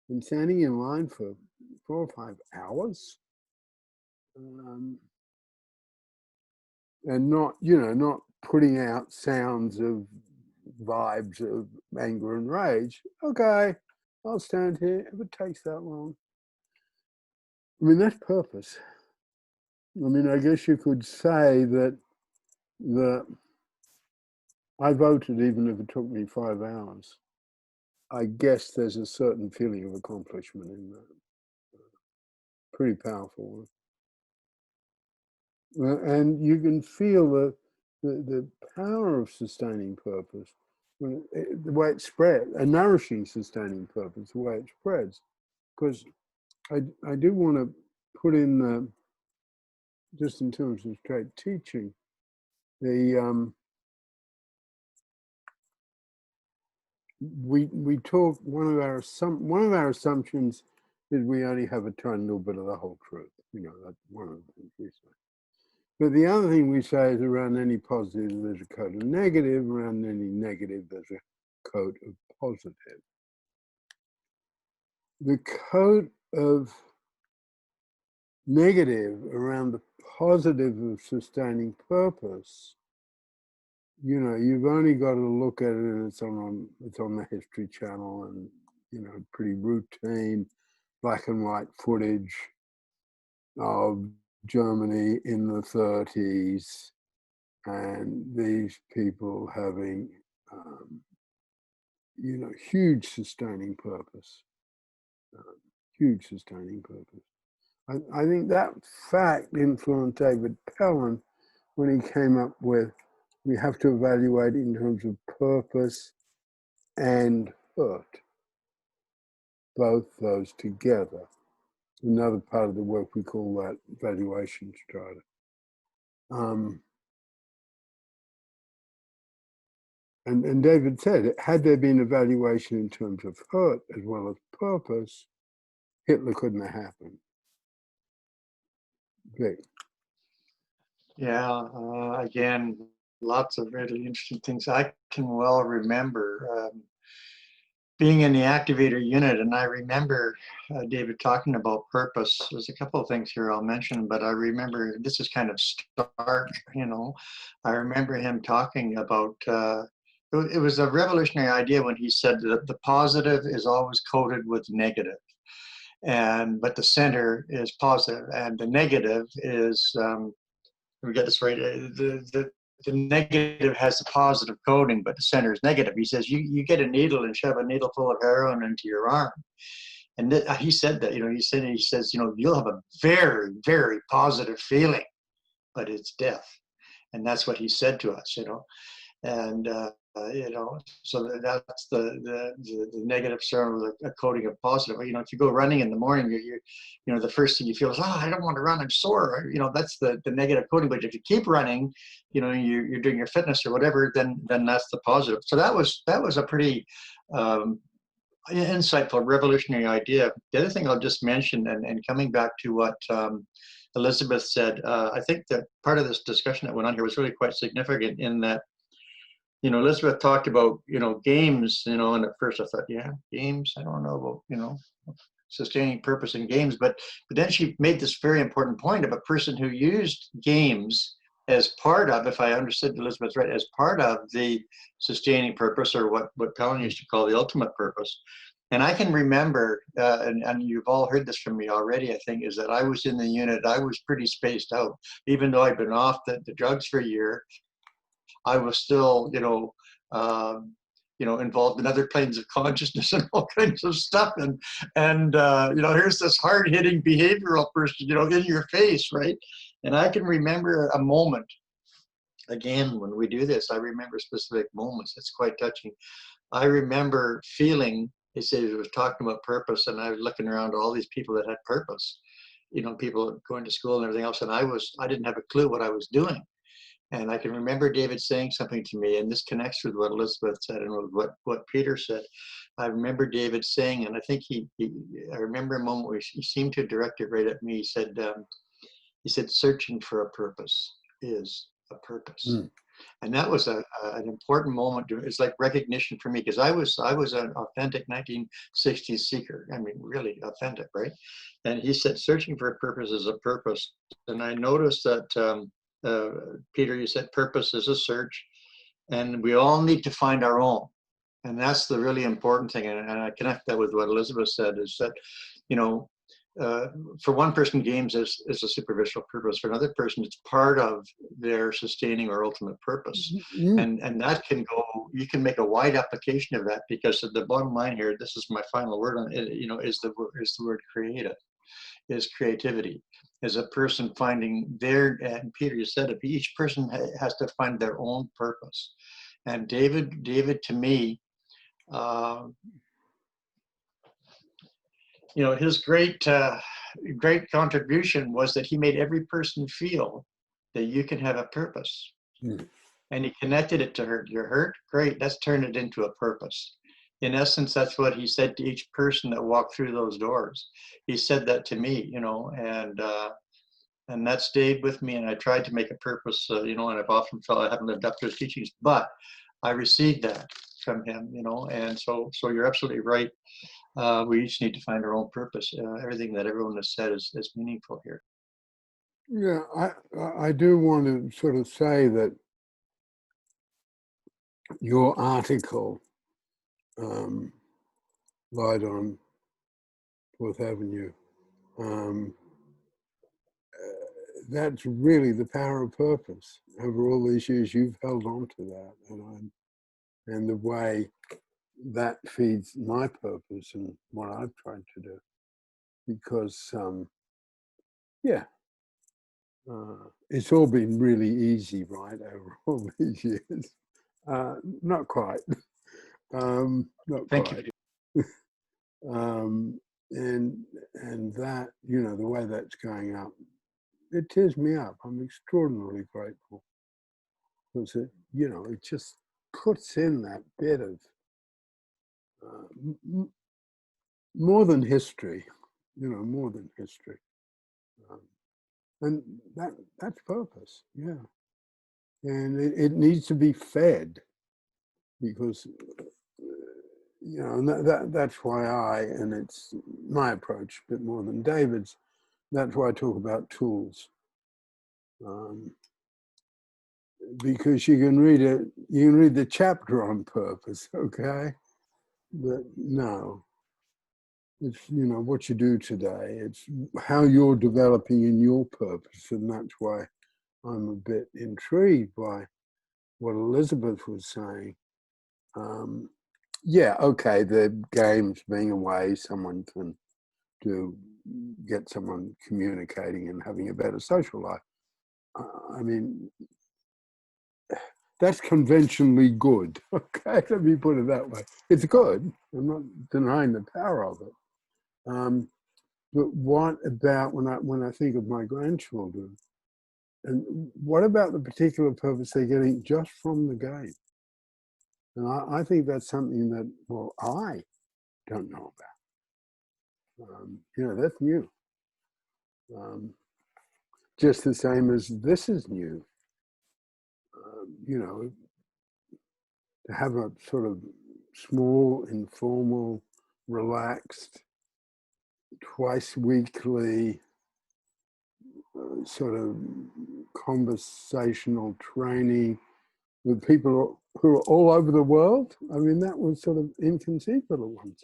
and standing in line for 4 or 5 hours. And not putting out sounds of vibes of anger and rage. Okay, I'll stand here if it takes that long. I mean, that's purpose. I mean, I guess you could say that I voted even if it took me 5 hours. I guess there's a certain feeling of accomplishment in that. Pretty powerful one. And you can feel the power of sustaining purpose, the way it spreads, a nourishing sustaining purpose, the way it spreads. Because I do want to put in, just in terms of straight teaching, we talk, one of our assumptions is we only have a tiny little bit of the whole truth. That's one of the things we say. But the other thing we say is around any positive, there's a coat of negative. Around any negative, there's a coat of positive. The coat of negative around the positive of sustaining purpose, you've only got to look at it, and it's on the History Channel, and pretty routine black and white footage of Germany in the 30s, and these people having huge sustaining purpose. Huge sustaining purpose. I think that fact influenced David Pellin when he came up with, we have to evaluate in terms of purpose and hurt, both those together. Another part of the work, we call that valuation strata. And David said, had there been evaluation in terms of hurt as well as purpose, Hitler couldn't have happened. Great. Yeah, again, lots of really interesting things I can well remember. being in the activator unit, and I remember David talking about purpose. There's a couple of things here I'll mention, but I remember, this is kind of stark, you know. I remember him talking about, it was a revolutionary idea when he said that the positive is always coded with negative, but the center is positive, and the negative is, let me get this right, the negative has the positive coding, but the center is negative. He says, you get a needle and shove a needle full of heroin into your arm. And he said that, you know, he says, you know, you'll have a very, very positive feeling, but it's death. And that's what he said to us, you know. And, you know, so that's the negative center with a coding of positive. You know, if you go running in the morning, you know, the first thing you feel is, oh, I don't want to run, I'm sore. You know, that's the negative coding. But if you keep running, you know, you're doing your fitness or whatever, then that's the positive. So that was a pretty insightful, revolutionary idea. The other thing I'll just mention, and coming back to what Elizabeth said, I think that part of this discussion that went on here was really quite significant in that, you know, Elizabeth talked about, you know, games, you know, and at first I thought, yeah, games, I don't know about, you know, sustaining purpose in games, but then she made this very important point of a person who used games as part of, if I understood Elizabeth right, as part of the sustaining purpose, or what Pellin used to call the ultimate purpose. And I can remember, and you've all heard this from me already, I think, is that I was in the unit, I was pretty spaced out. Even though I'd been off the drugs for a year, I was still, you know, involved in other planes of consciousness and all kinds of stuff. And you know, here's this hard-hitting behavioral person, you know, in your face, right? And I can remember a moment, again, when we do this, I remember specific moments. It's quite touching. I remember feeling, he said he was talking about purpose, and I was looking around at all these people that had purpose, you know, people going to school and everything else, and I didn't have a clue what I was doing. And I can remember David saying something to me, and this connects with what Elizabeth said and with what Peter said. I remember David saying, and I think I remember a moment where he seemed to direct it right at me. He said, searching for a purpose is a purpose. Mm. And that was an important moment. It's like recognition for me, because I was an authentic 1960s seeker. I mean, really authentic, right? And he said, searching for a purpose is a purpose. And I noticed that, Peter, you said purpose is a search, and we all need to find our own. And that's the really important thing. And I connect that with what Elizabeth said, is that, you know, for one person, games is a superficial purpose. For another person, it's part of their sustaining or ultimate purpose. Mm-hmm. And that can go, you can make a wide application of that, because at the bottom line here, this is my final word on it, you know, is the word creative, is creativity. Is a person finding and Peter, you said it, each person has to find their own purpose. And David to me, you know, his great contribution was that he made every person feel that you can have a purpose. Mm. And he connected it to hurt. You're hurt? Great, let's turn it into a purpose. In essence, that's what he said to each person that walked through those doors. He said that to me, you know, and that stayed with me. And I tried to make a purpose, you know, and I've often felt I haven't lived up to his teachings, but I received that from him, you know. And so you're absolutely right. We each need to find our own purpose. Everything that everyone has said is meaningful here. Yeah, I do want to sort of say that your article, Light on Fourth Avenue, that's really the power of purpose. Over all these years, you've held on to that, and the way that feeds my purpose and what I've tried to do. Because, it's all been really easy, right, over all these years. Not quite. Thank you. And that, you know, the way that's going up, it tears me up. I'm extraordinarily grateful, because it, you know, it just puts in that bit of more than history, you know, more than history, and that's purpose, yeah. And it needs to be fed, because you know, and that's why and it's my approach a bit more than David's, that's why I talk about tools. Because you can read the chapter on purpose, okay? But no, it's, you know, what you do today, it's how you're developing in your purpose. And that's why I'm a bit intrigued by what Elizabeth was saying. Yeah, okay, the games being a way someone can get someone communicating and having a better social life. I mean, that's conventionally good. Okay, let me put it that way. It's good. I'm not denying the power of it. But what about when I think of my grandchildren, and what about the particular purpose they're getting just from the game? And I think that's something that, well, I don't know about. You know, that's new. Just the same as this is new. You know, to have a sort of small, informal, relaxed, twice weekly sort of conversational training with people who are all over the world. I mean, that was sort of inconceivable at one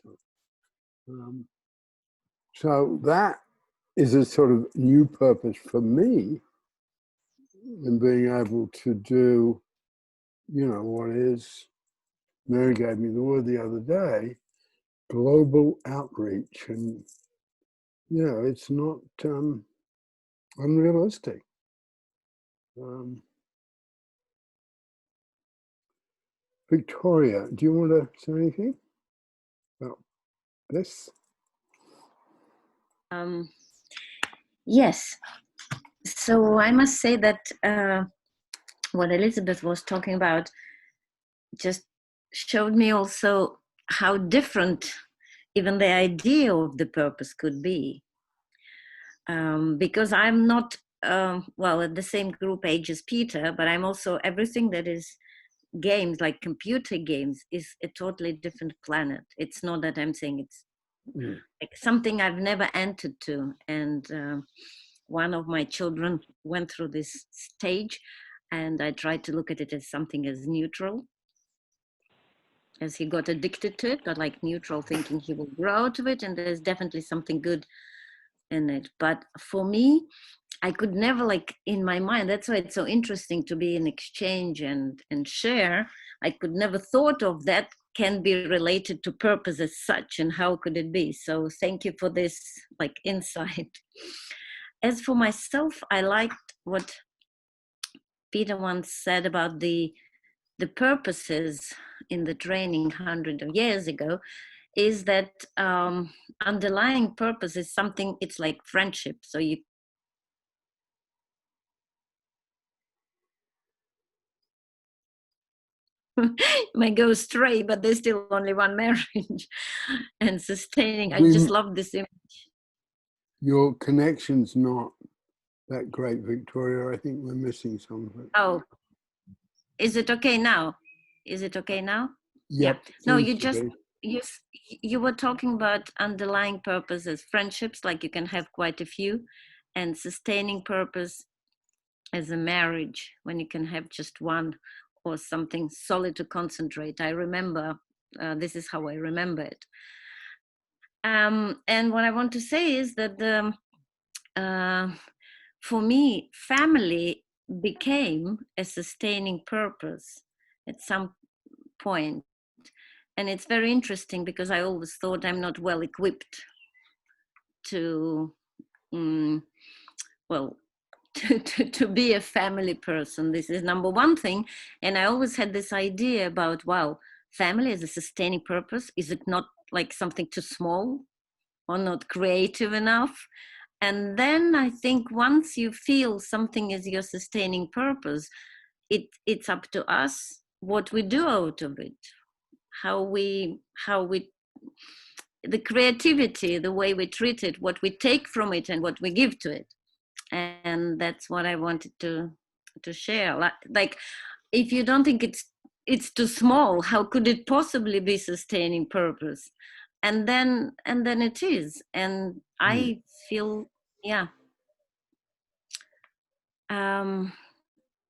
time. So that is a sort of new purpose for me in being able to do, you know, what is, Mary gave me the word the other day, global outreach. And, you know, it's not unrealistic. Victoria, do you want to say anything about this? Yes. So I must say that what Elizabeth was talking about just showed me also how different even the idea of the purpose could be. Because I'm not, well, at the same group age as Peter, but I'm also, everything that is games, like computer games, is a totally different planet. It's not that I'm saying it's like something I've never entered to. And one of my children went through this stage, and I tried to look at it as something as neutral. As he got addicted to it, but like neutral, thinking he will grow out of it, and there's definitely something good in it. But for me, I could never, like, in my mind, that's why it's so interesting to be in exchange and share. I could never thought of that can be related to purpose as such, and how could it be? So thank you for this, like, insight. As for myself, I liked what Peter once said about the purposes in the training hundreds of years ago, is that underlying purpose is something, it's like friendship. So you might go astray, but there's still only one marriage. And sustaining, I just love this image. Your connection's not that great, Victoria. I think we're missing some of it. Oh, is it okay now? Is it okay now? Yep, Yeah. No, you just, you were talking about underlying purpose as friendships, like you can have quite a few, and sustaining purpose as a marriage, when you can have just one or something solid to concentrate. I remember, this is how I remember it. And what I want to say is that for me, family became a sustaining purpose at some point. And it's very interesting because I always thought I'm not well equipped to, well, to be a family person. This is number one thing. And I always had this idea about, wow, family as a sustaining purpose. Is it not like something too small or not creative enough? And then I think once you feel something is your sustaining purpose, it's up to us what we do out of it, how we the creativity, the way we treat it, what we take from it and what we give to it. And that's what I wanted to share. Like, if you don't think it's it's too small. How could it possibly be sustaining purpose? And then it is. And I feel, yeah,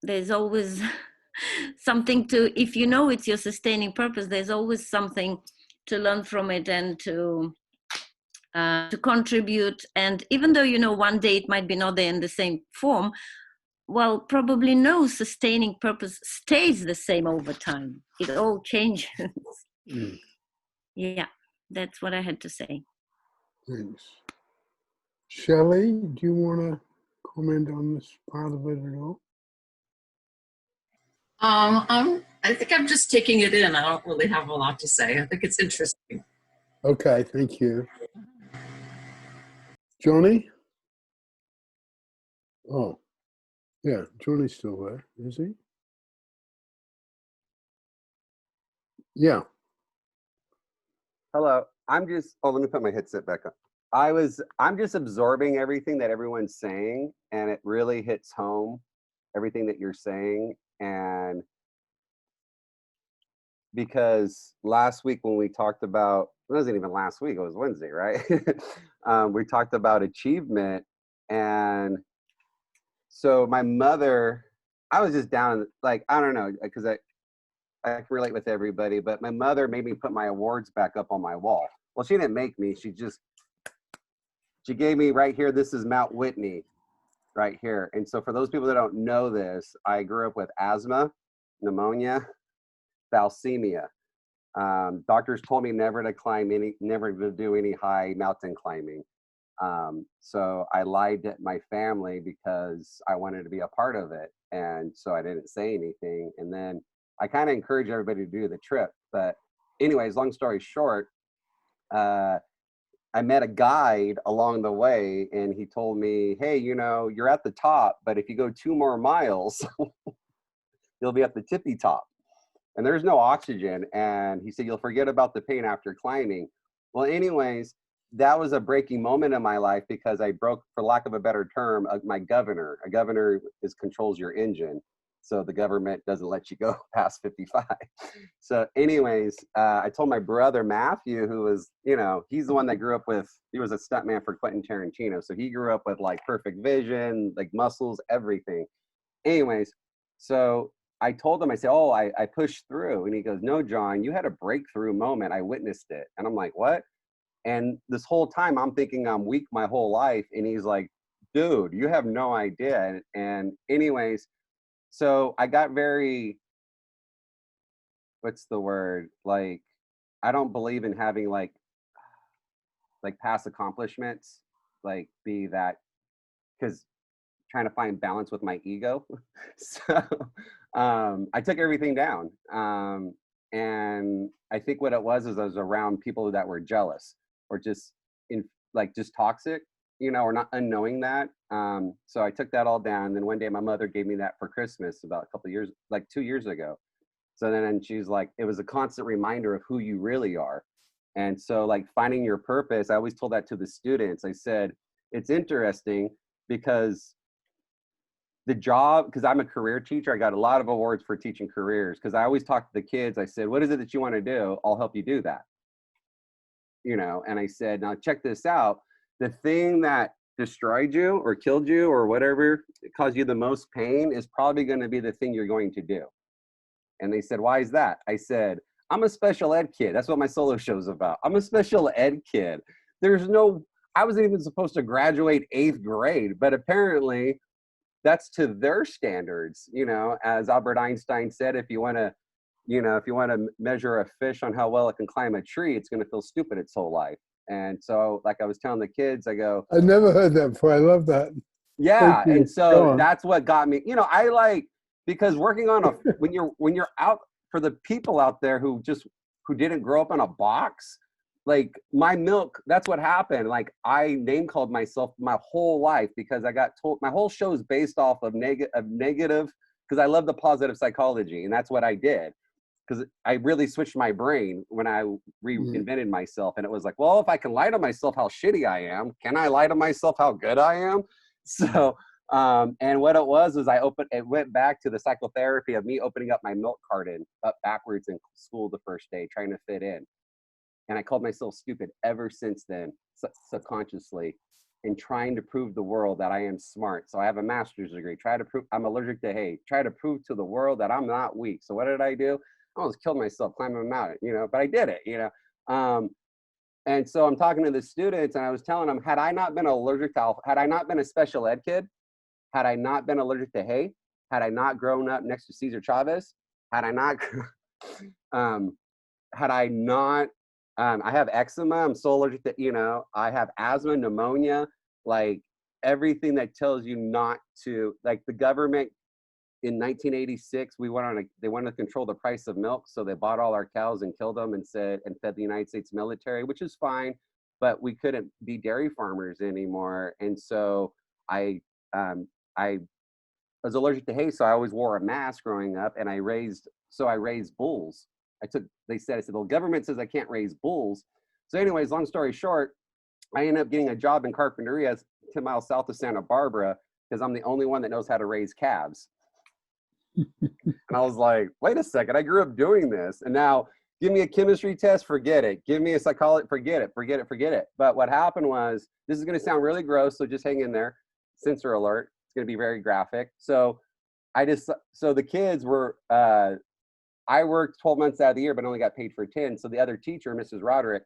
there's always something to, if you know it's your sustaining purpose, there's always something to learn from it and to contribute. And even though, you know, one day it might be not there in the same form, well, probably no sustaining purpose stays the same over time. It all changes. Yeah, that's what I had to say. Thanks. Shelley, do you want to comment on this part of it at all? I think I'm just taking it in. I don't really have a lot to say. I think it's interesting. Okay, thank you. Johnny? Oh, yeah, Johnny's still there, is he? Yeah. Hello. I'm just, oh, let me put my headset back up. I'm just absorbing everything that everyone's saying, and it really hits home, everything that you're saying. And because last week when we talked about, it wasn't even last week, it was Wednesday, right? We talked about achievement. And so my mother, I was just down, like, I don't know, because I can relate with everybody, but my mother made me put my awards back up on my wall. Well, she didn't make me, she gave me right here, this is Mount Whitney, right here. And so for those people that don't know this, I grew up with asthma, pneumonia, thalassemia. Doctors told me never to do any high mountain climbing. So I lied to my family because I wanted to be a part of it. And so I didn't say anything. And then I kind of encourage everybody to do the trip. But anyways, long story short, I met a guide along the way, and he told me, hey, you know, you're at the top, but if you go 2 more miles, you'll be at the tippy top. And there's no oxygen. And he said, you'll forget about the pain after climbing. Well, anyways, that was a breaking moment in my life because I broke, for lack of a better term, my governor. A governor controls your engine. So the government doesn't let you go past 55. So anyways, I told my brother, Matthew, who was, you know, he's the one that grew up with, he was a stuntman for Quentin Tarantino. So he grew up with like perfect vision, like muscles, everything. Anyways, so I told him, I said, oh, I pushed through. And he goes, no, John, you had a breakthrough moment. I witnessed it. And I'm like, what? And this whole time I'm thinking I'm weak my whole life. And he's like, dude, you have no idea. And anyways, so I got very, what's the word? Like, I don't believe in having like past accomplishments, like be that, because trying to find balance with my ego. So I took everything down. And I think what it was is I was around people that were jealous or just just toxic, you know, or not unknowing that. So I took that all down. And then one day my mother gave me that for Christmas about a couple of years, like 2 years ago. So then she's like, it was a constant reminder of who you really are. And so like finding your purpose, I always told that to the students. I said, it's interesting because the job, because I'm a career teacher, I got a lot of awards for teaching careers because I always talk to the kids. I said, what is it that you want to do? I'll help you do that. You know, and I said, now check this out. The thing that destroyed you or killed you or whatever caused you the most pain is probably going to be the thing you're going to do. And they said, why is that? I said, I'm a special ed kid. That's what my solo show's about. I'm a special ed kid. I wasn't even supposed to graduate 8th grade, but apparently that's to their standards. You know, as Albert Einstein said, if you want to measure a fish on how well it can climb a tree, it's going to feel stupid its whole life. And so, like I was telling the kids, I go, I never heard that before. I love that. yeah. And so that's what got me, you know, because working on when you're out, for the people out there who didn't grow up in a box, like my milk, that's what happened. Like I name called myself my whole life because I got told my whole show is based off of negative, because I love the positive psychology. And that's what I did. Because I really switched my brain when I reinvented myself. And it was like, well, if I can lie to myself how shitty I am, can I lie to myself how good I am? So And what it was it went back to the psychotherapy of me opening up my milk carton up backwards in school the first day, trying to fit in. And I called myself stupid ever since then, subconsciously, in trying to prove the world that I am smart. So I have a master's degree, try to prove I'm allergic to hay, try to prove to the world that I'm not weak. So what did I do? I almost killed myself climbing a mountain, but I did it, And so I'm talking to the students and I was telling them, had I not been a special ed kid, had I not been allergic to hay, had I not grown up next to Cesar Chavez, had I not, I have eczema, I'm so allergic to, I have asthma, pneumonia, like everything that tells you not to, like the government in 1986, they wanted to control the price of milk. So they bought all our cows and killed them and fed the United States military, which is fine, but we couldn't be dairy farmers anymore. And so I was allergic to hay, so I always wore a mask growing up, and I raised bulls. I said, the government says I can't raise bulls. So anyways, long story short, I ended up getting a job in Carpinteria 10 miles south of Santa Barbara because I'm the only one that knows how to raise calves. And I was like, wait a second, I grew up doing this. And now give me a chemistry test, forget it. Give me a psychology, forget it. But what happened was, this is going to sound really gross, so just hang in there. Censor alert. It's going to be very graphic. So the kids were, I worked 12 months out of the year, but only got paid for 10. So the other teacher, Mrs. Roderick,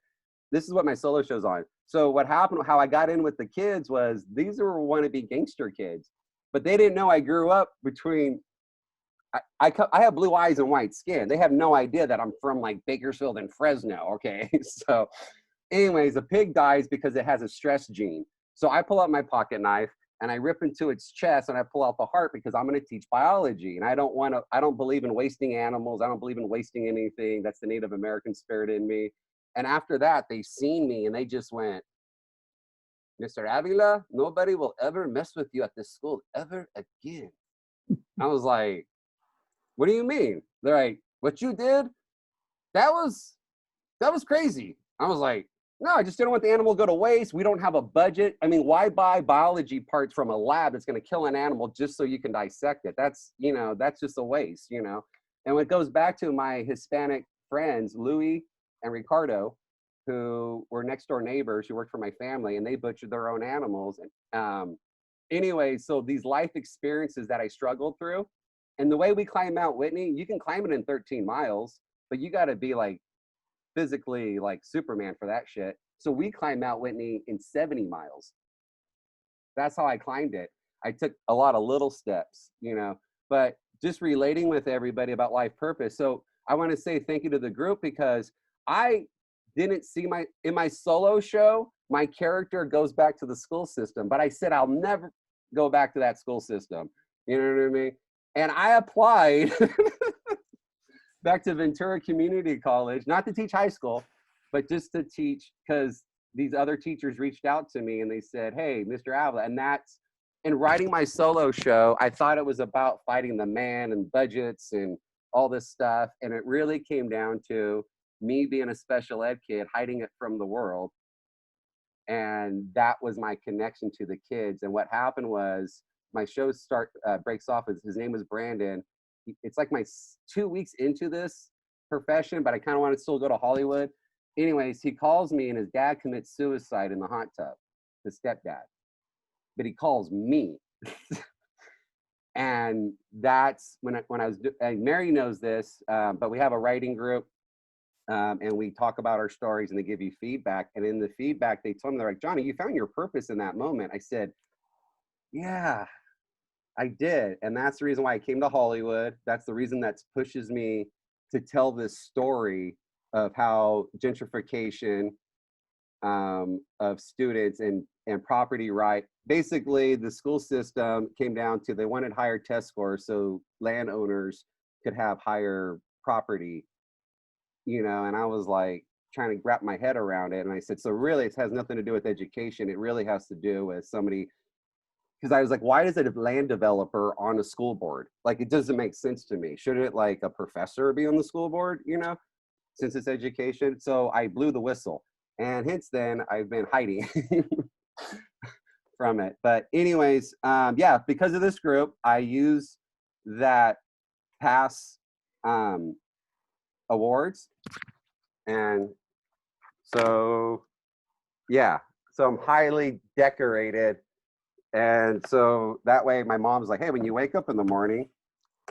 this is what my solo show's on. So what happened, how I got in with the kids was, these were wannabe gangster kids, but they didn't know I grew up between, I have blue eyes and white skin. They have no idea that I'm from like Bakersfield and Fresno, okay? So anyways, a pig dies because it has a stress gene. So I pull out my pocket knife and I rip into its chest and I pull out the heart because I'm going to teach biology. And I don't believe in wasting animals. I don't believe in wasting anything. That's the Native American spirit in me. And after that, they seen me and they just went, Mr. Avila, nobody will ever mess with you at this school ever again. I was like, what do you mean? They're like, what you did? That was crazy. I was like, no, I just didn't want the animal to go to waste. We don't have a budget. I mean, why buy biology parts from a lab that's going to kill an animal just so you can dissect it? That's just a waste, And when it goes back to my Hispanic friends, Louis and Ricardo, who were next door neighbors who worked for my family, and they butchered their own animals. Anyway, so these life experiences that I struggled through, and the way we climb Mount Whitney, you can climb it in 13 miles, but you got to be like physically like Superman for that shit. So we climbed Mount Whitney in 70 miles. That's how I climbed it. I took a lot of little steps, but just relating with everybody about life purpose. So I want to say thank you to the group, because I didn't see in my solo show, my character goes back to the school system, but I said, I'll never go back to that school system. You know what I mean? And I applied back to Ventura Community College, not to teach high school, but just to teach, because these other teachers reached out to me and they said, hey, Mr. Avila. And that's, in writing my solo show, I thought it was about fighting the man and budgets and all this stuff. And it really came down to me being a special ed kid, hiding it from the world. And that was my connection to the kids. And what happened was, my show breaks off. His name was Brandon. It's like my 2 weeks into this profession, but I kind of want to still go to Hollywood. Anyways, he calls me and his dad commits suicide in the hot tub, his stepdad. But he calls me. And that's when I was, and Mary knows this, but we have a writing group, and we talk about our stories and they give you feedback. And in the feedback, they told me, they're like, Johnny, you found your purpose in that moment. I said, yeah, I did. And that's the reason why I came to Hollywood. That's the reason that pushes me to tell this story of how gentrification of students and property right. Basically, the school system came down to, they wanted higher test scores so landowners could have higher property, and I was like trying to wrap my head around it. And I said, so really it has nothing to do with education. It really has to do with somebody, because I was like, why does a land developer on a school board? Like, it doesn't make sense to me. Shouldn't it, like, a professor be on the school board, since it's education? So I blew the whistle. And hence then, I've been hiding from it. But anyways, yeah, because of this group, I use that pass awards. And so, yeah, so I'm highly decorated. And so that way my mom's like, hey, when you wake up in the morning,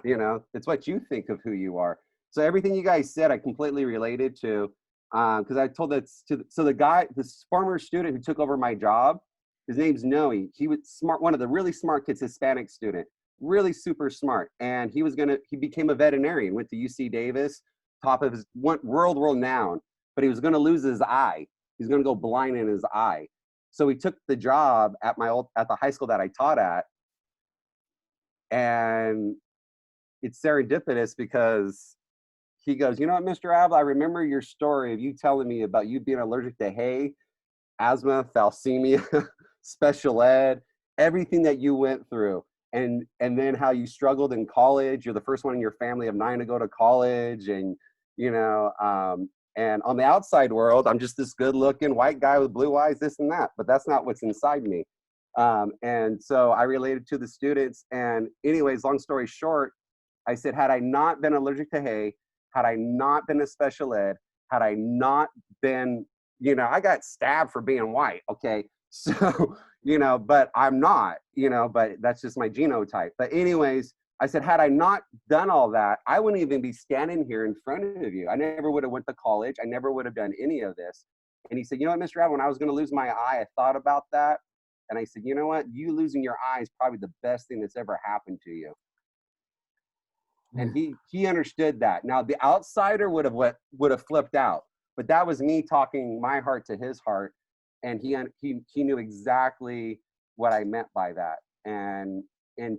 you know, it's what you think of who you are. So everything you guys said, I completely related to, because I told that to, so the guy, this former student who took over my job, his name's Noe. He was smart, one of the really smart kids, Hispanic student, really super smart. And he became a veterinarian, went to UC Davis, top of his world renowned, but he was going to lose his eye. He's going to go blind in his eye. So he took the job at at the high school that I taught at. And it's serendipitous because he goes, you know what, Mr. Avila, I remember your story of you telling me about you being allergic to hay, asthma, thalassemia, special ed, everything that you went through. And then how you struggled in college. You're the first one in your family of 9 to go to college. And, you know, and on the outside world, I'm just this good looking white guy with blue eyes, this and that, but that's not what's inside me. And so I related to the students. And anyways, long story short, I said, had I not been allergic to hay, had I not been a special ed, had I not been, you know, I got stabbed for being white, okay? So, you know, but I'm not, you know, but that's just my genotype. But anyways, I said, had I not done all that, I wouldn't even be standing here in front of you. I never would have went to college. I never would have done any of this. And he said, you know what, Mr. Avila, when I was going to lose my eye, I thought about that. And I said, you know what, you losing your eye is probably the best thing that's ever happened to you. And he understood that. Now the outsider would have flipped out, but that was me talking my heart to his heart, and he knew exactly what I meant by that. And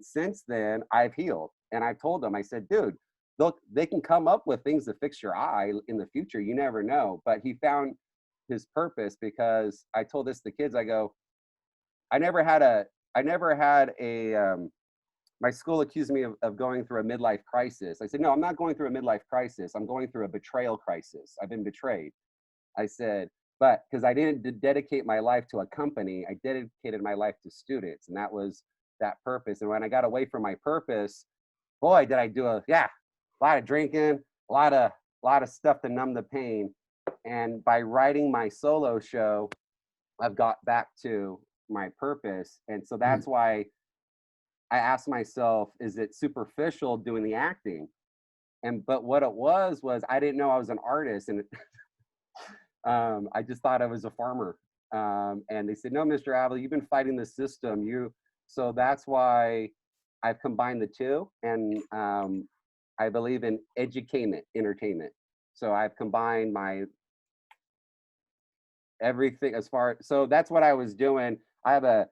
since then I've healed, and I told him, I said, dude, look, they can come up with things to fix your eye in the future. You never know. But he found his purpose, because I told this to the kids. I go, I never had a my school accused me of going through a midlife crisis. I said, no, I'm not going through a midlife crisis. I'm going through a betrayal crisis. I've been betrayed. I said, but because I didn't dedicate my life to a company, I dedicated my life to students. And that was that purpose. And when I got away from my purpose, boy, did I do a lot of drinking, a lot of stuff to numb the pain. And by writing my solo show, I've got back to my purpose. And so that's why I asked myself, is it superficial doing the acting? But what it was I didn't know I was an artist, and I just thought I was a farmer. And they said, no, Mr. Avila, you've been fighting the system. So that's why I've combined the two, and I believe in edutainment, entertainment. So I've combined my everything so that's what I was doing. I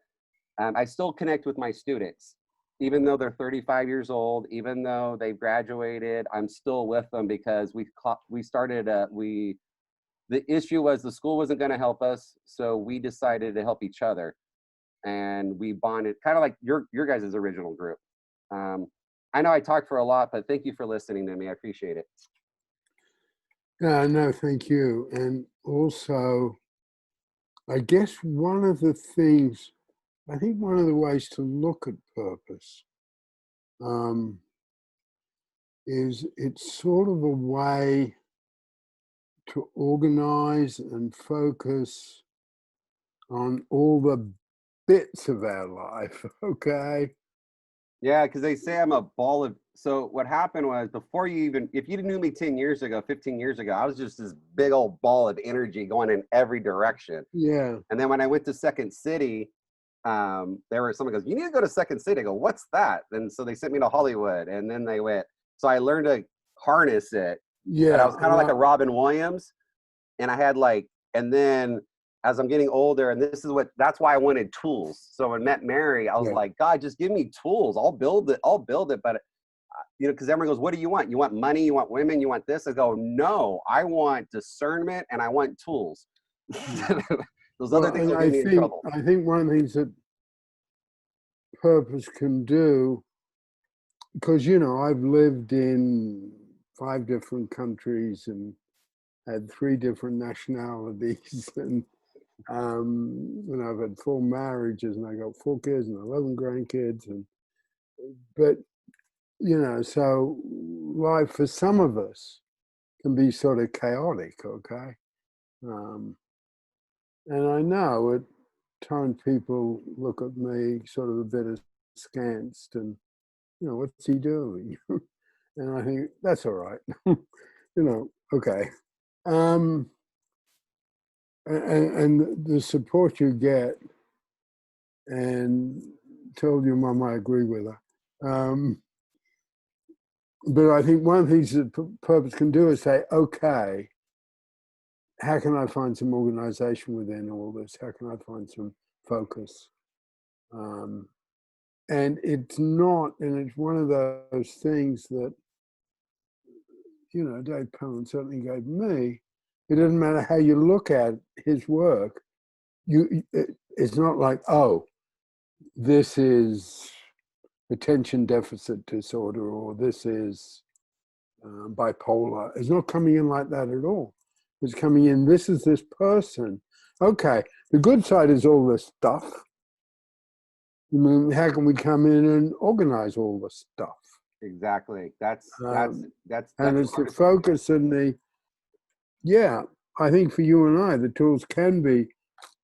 still connect with my students. Even though they're 35 years old, even though they've graduated, I'm still with them, because the issue was the school wasn't going to help us, so we decided to help each other, and we bonded, kind of like your guys' original group. I know I talked for a lot, but thank you for listening to me. I appreciate it. No, thank you. And also, I guess one of the ways to look at purpose is it's sort of a way to organize and focus on all the bits of our life, okay? Yeah, because they say I'm a ball of, so what happened was, if you knew me 10 years ago, 15 years ago, I was just this big old ball of energy going in every direction. Yeah. And then when I went to Second City, someone goes, you need to go to Second City. I go, what's that? And so they sent me to Hollywood, and then they went, so I learned to harness it. Yeah. But I was kind of like a Robin Williams, and I had and then as I'm getting older, and that's why I wanted tools. So when I met Mary, I was like, God, just give me tools. I'll build it. But you know, because everyone goes, what do you want? You want money? You want women? You want this? I go, no, I want discernment, and I want tools. Those other things will get me in trouble. I think one of the things that purpose can do, because, you know, I've lived in 5 different countries and had 3 different nationalities, and I've had 4 marriages and I got 4 kids and 11 grandkids, but so life for some of us can be sort of chaotic, okay? And I know at times people look at me sort of a bit askance and, what's he doing? And I think that's all right, okay. And the support you get, and told your mum I agree with her. But I think one of the things that Purpose can do is say, okay, how can I find some organization within all this? How can I find some focus? And it's one of those things that, Dave Pellin certainly gave me. It doesn't matter how you look at his work. It's not like, oh, this is attention deficit disorder, or this is bipolar. It's not coming in like that at all. It's coming in, this is this person. Okay, the good side is all this stuff. I mean, how can we come in and organize all this stuff? Exactly. That's and it's the focus and I think for you and I, the tools can be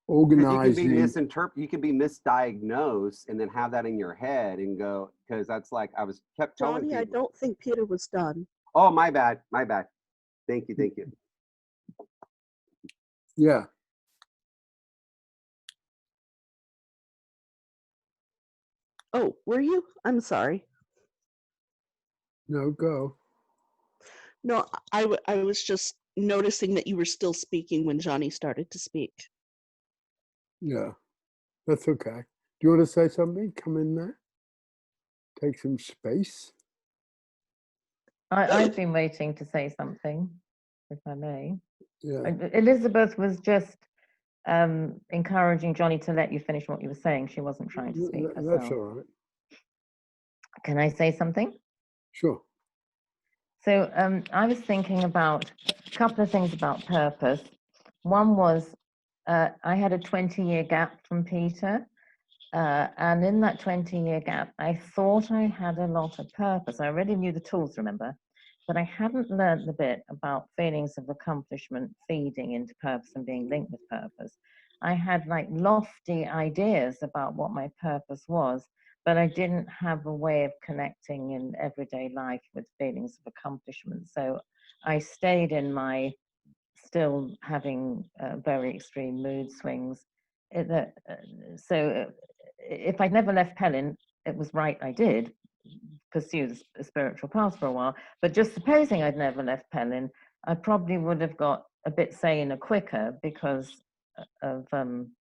organizing. You can be misdiagnosed and then have that in your head and go, because that's like I was kept telling Johnny, I don't think Peter was done. Oh, my bad. Thank you. Yeah. Oh, were you? I'm sorry. No, go. No, I was just noticing that you were still speaking when Johnny started to speak. Yeah, that's okay. Do you want to say something? Come in there. Take some space. I've been waiting to say something, if I may. Yeah. Elizabeth was just encouraging Johnny to let you finish what you were saying. She wasn't trying to speak herself. That's all right. Can I say something? Sure. So I was thinking about a couple of things about purpose. One was I had a 20-year gap from Peter. And in that 20-year gap, I thought I had a lot of purpose. I already knew the tools, remember, but I hadn't learned the bit about feelings of accomplishment feeding into purpose and being linked with purpose. I had like lofty ideas about what my purpose was, but I didn't have a way of connecting in everyday life with feelings of accomplishment. So I stayed in my still having very extreme mood swings. So if I'd never left Pellin, it was right I did pursue a spiritual path for a while. But just supposing I'd never left Pellin, I probably would have got a bit saner quicker because of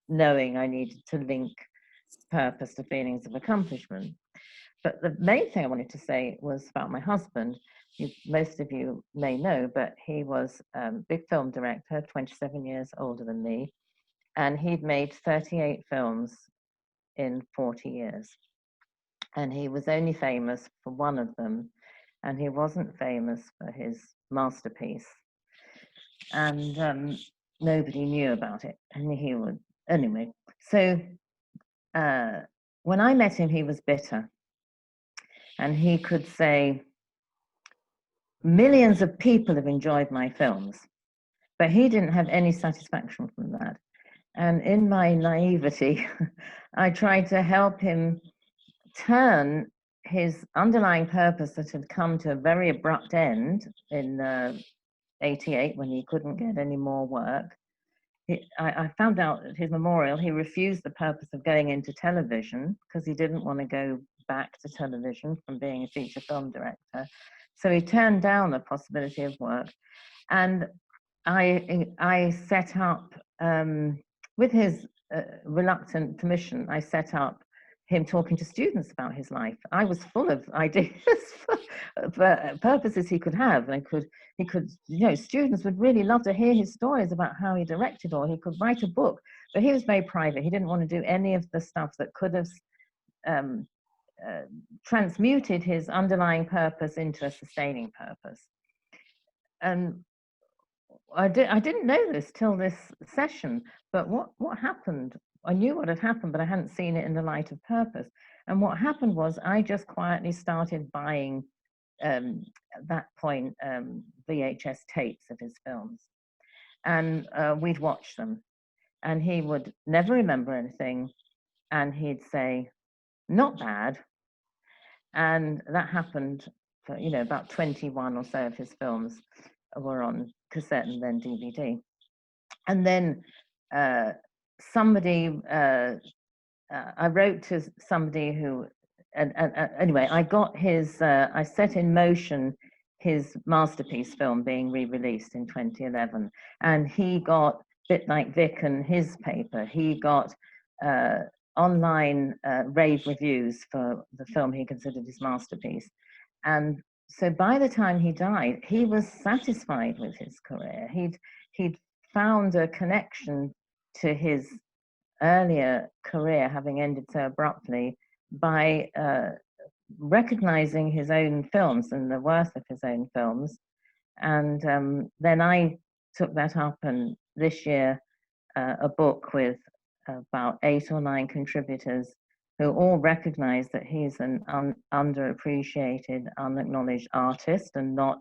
knowing I needed to link purpose to feelings of accomplishment. But the main thing I wanted to say was about my husband. Most of you may know, but he was a big film director, 27 years older than me, and he'd made 38 films in 40 years. And he was only famous for one of them, and he wasn't famous for his masterpiece. And nobody knew about it, and he would, anyway. So when I met him, he was bitter. And he could say, millions of people have enjoyed my films, but he didn't have any satisfaction from that. And in my naivety, I tried to help him turn his underlying purpose that had come to a very abrupt end in 88 when he couldn't get any more work. I found out at his memorial, he refused the purpose of going into television because he didn't want to go back to television from being a feature film director. So he turned down the possibility of work. And I set up, with his reluctant permission, I set up him talking to students about his life. I was full of ideas for purposes he could have. And he could, students would really love to hear his stories about how he directed, or he could write a book. But he was very private. He didn't want to do any of the stuff that could have transmuted his underlying purpose into a sustaining purpose. And I didn't know this till this session, but what happened, I knew what had happened, but I hadn't seen it in the light of purpose. And what happened was I just quietly started buying, at that point, VHS tapes of his films. And we'd watch them. And he would never remember anything. And he'd say, not bad. And that happened for, about 21 or so of his films were on cassette and then DVD. And then somebody, I wrote to somebody who, and anyway, I got his, I set in motion his masterpiece film being re-released in 2011. And he got, bit like Vic and his paper, he got online rave reviews for the film he considered his masterpiece. And so by the time he died, he was satisfied with his career. He'd found a connection to his earlier career, having ended so abruptly, by recognizing his own films and the worth of his own films. And then I took that up, and this year a book with about 8 or 9 contributors who all recognize that he's an underappreciated, unacknowledged artist and not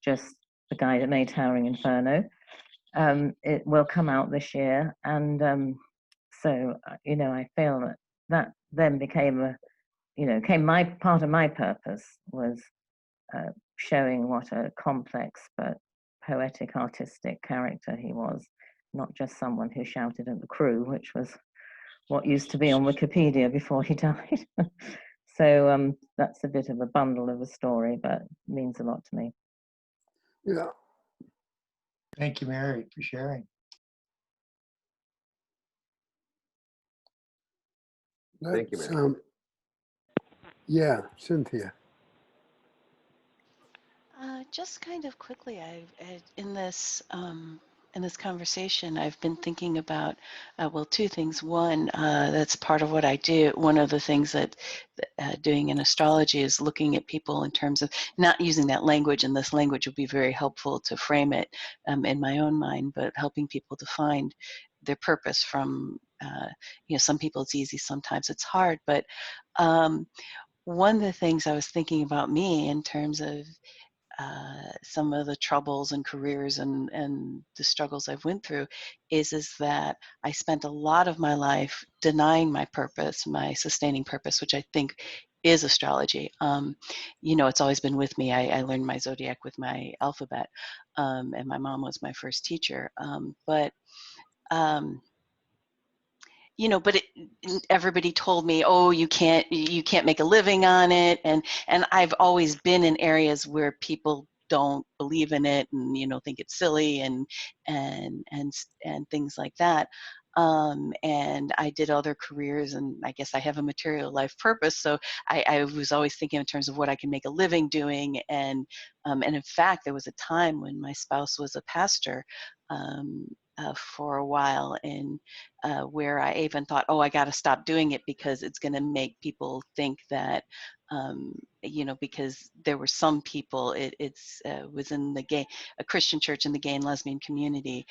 just the guy that made Towering Inferno. It will come out this year, and so I feel that then became came my part of my purpose was showing what a complex but poetic, artistic character he was, not just someone who shouted at the crew, which was what used to be on Wikipedia before he died. So that's a bit of a bundle of a story, but means a lot to me. Yeah. Thank you, Mary, for sharing. Thank you, Let's, Mary. yeah, Cynthia. Just kind of quickly, in this conversation, I've been thinking about well, 2 things. One, that's part of what I do. One of the things that doing in astrology is looking at people in terms of not using that language, and this language would be very helpful to frame it in my own mind, but helping people to find their purpose from some people it's easy, sometimes it's hard, but one of the things I was thinking about me in terms of some of the troubles and careers and the struggles I've went through is that I spent a lot of my life denying my purpose, my sustaining purpose, which I think is astrology. It's always been with me. I learned my zodiac with my alphabet, and my mom was my first teacher. But everybody told me, oh, you can't make a living on it, and I've always been in areas where people don't believe in it and think it's silly and things like that. And I did other careers, and I guess I have a material life purpose. So I was always thinking in terms of what I can make a living doing. And in fact, there was a time when my spouse was a pastor for a while, and where I even thought, oh, I got to stop doing it because it's going to make people think that, because there were some people, it's was in a Christian church in the gay and lesbian community,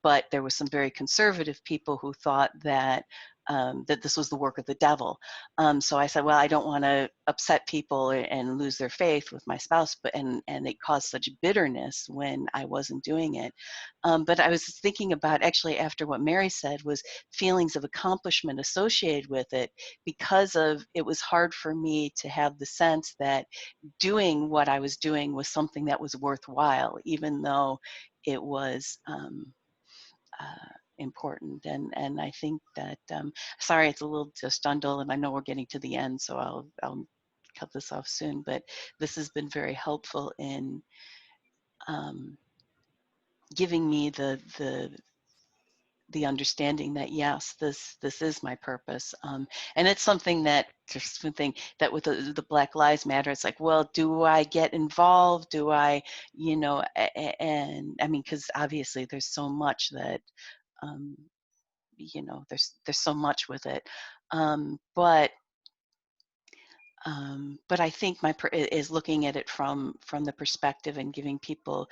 but there were some very conservative people who thought that that this was the work of the devil. So I said, well, I don't want to upset people and lose their faith with my spouse, but and it caused such bitterness when I wasn't doing it. But I was thinking about, actually, after what Mary said, was feelings of accomplishment associated with it, because of it was hard for me to have the sense that doing what I was doing was something that was worthwhile, even though it was important. And I think that, sorry, it's a little just undul, and I know we're getting to the end, so I'll cut this off soon, but this has been very helpful in giving me the understanding that, yes, this is my purpose. And it's something that, just one thing, that with the Black Lives Matter, it's like, well, do I get involved? Do I, and I mean, because obviously there's so much that, there's so much with it. But I think is looking at it from the perspective and giving people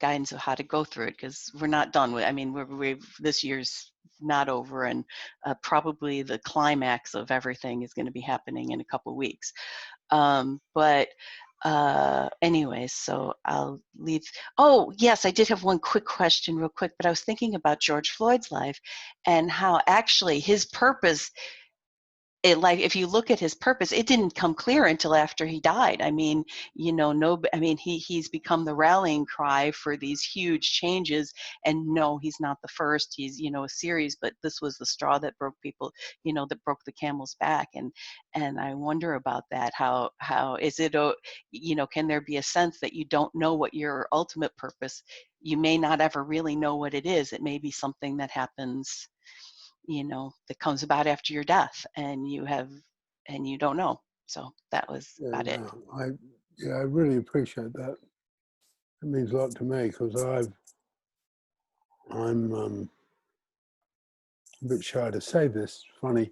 guidance of how to go through it, because we're not done with. I mean, this year's not over, and probably the climax of everything is going to be happening in a couple weeks. But anyways, so I'll leave. Oh, yes, I did have one quick question real quick, but I was thinking about George Floyd's life and how actually his purpose, like if you look at his purpose, it didn't come clear until after he died. I mean, he's become the rallying cry for these huge changes. And no, he's not the first. He's, a series, but this was the straw that broke people, that broke the camel's back. And I wonder about that. How is it, can there be a sense that you don't know what your ultimate purpose? You may not ever really know what it is. It may be something that happens, that comes about after your death, and you don't know. So that was about it. I really appreciate that. It means a lot to me, because I'm a bit shy to say this, funny,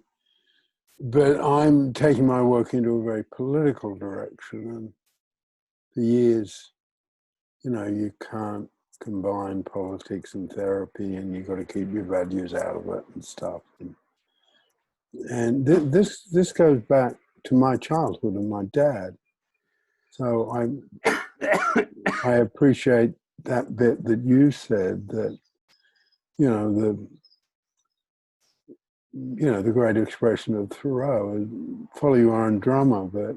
but I'm taking my work into a very political direction, and for years, you can't combine politics and therapy, and you've got to keep your values out of it and stuff. And this goes back to my childhood and my dad. So I appreciate that bit that you said, that the great expression of Thoreau is follow your own drummer, but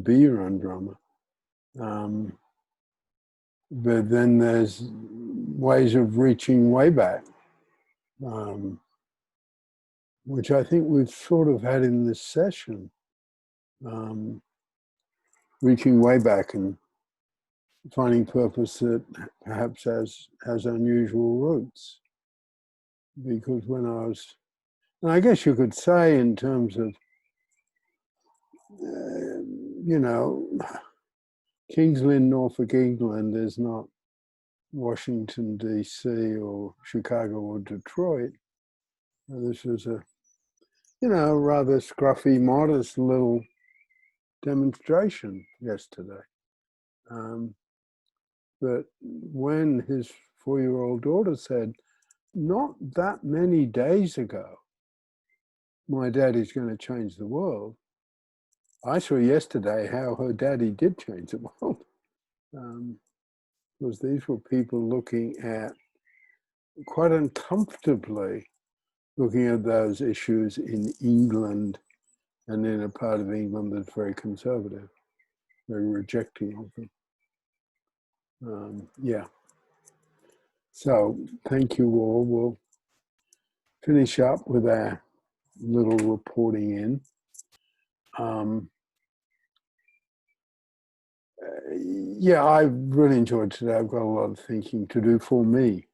be your own drummer. But then there's ways of reaching way back, which I think we've sort of had in this session, reaching way back and finding purpose that perhaps has unusual roots. Because when and I guess you could say in terms of, Kings Lynn, Norfolk, England is not Washington, D.C. or Chicago or Detroit. This was a, rather scruffy, modest little demonstration yesterday. But when his 4-year-old daughter said, not that many days ago, my daddy's going to change the world, I saw yesterday how her daddy did change the world. Because these were people looking at, quite uncomfortably, looking at those issues in England, and in a part of England that's very conservative, very rejecting of them. So thank you all. We'll finish up with our little reporting in. I've really enjoyed today. I've got a lot of thinking to do for me.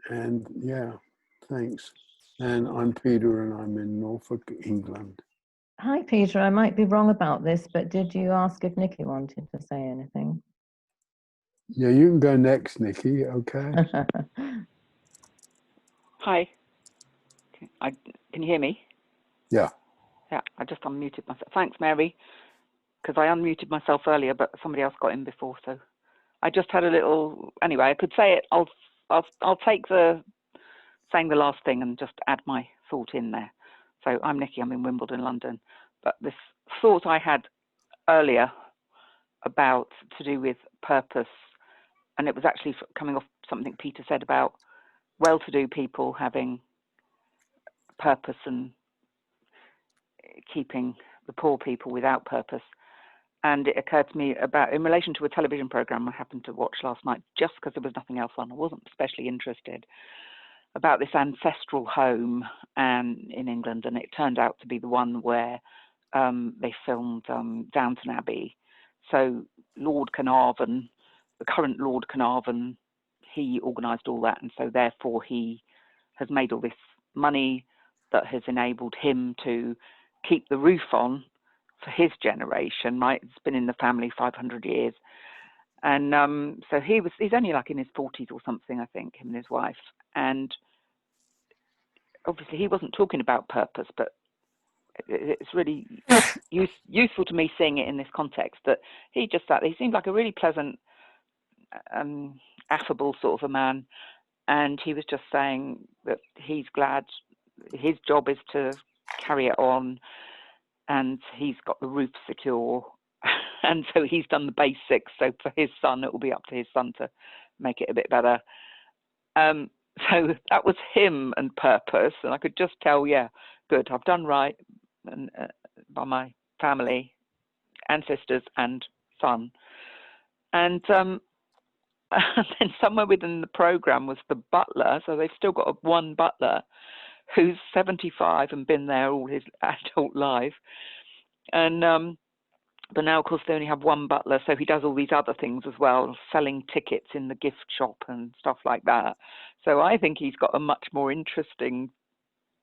And thanks. And I'm Peter, and I'm in Norfolk, England. Hi, Peter. I might be wrong about this, but did you ask if Nikki wanted to say anything? Yeah, you can go next, Nikki. Okay. Hi. Can you hear me? Yeah. Yeah, I just unmuted myself. Thanks, Mary, because I unmuted myself earlier, but somebody else got in before, so I just had a little. Anyway, I could say it. I'll take saying the last thing and just add my thought in there. So I'm Nikki. I'm in Wimbledon, London. But this thought I had earlier about to do with purpose, and it was actually coming off something Peter said about well-to-do people having purpose and keeping the poor people without purpose. And it occurred to me about, in relation to a television program I happened to watch last night, just because there was nothing else on, I wasn't especially interested, about this ancestral home in England, and it turned out to be the one where they filmed Downton Abbey. So Lord Carnarvon, the current Lord Carnarvon, he organised all that, and so therefore he has made all this money that has enabled him to keep the roof on for his generation, right? It's been in the family 500 years. And so he's only like in his 40s or something, I think, him and his wife. And obviously he wasn't talking about purpose, but it's really useful to me seeing it in this context, that he just sat there. He seemed like a really pleasant, affable sort of a man, and he was just saying that he's glad his job is to carry it on, and he's got the roof secure, and so he's done the basics. So for his son, it will be up to his son to make it a bit better. So that was him and purpose, and I could just tell, yeah, good, I've done right, and by my family, ancestors, and son. And and then somewhere within the program was the butler. So they've still got one butler who's 75 and been there all his adult life. And but now, of course, they only have one butler, so he does all these other things as well, selling tickets in the gift shop and stuff like that. So I think he's got a much more interesting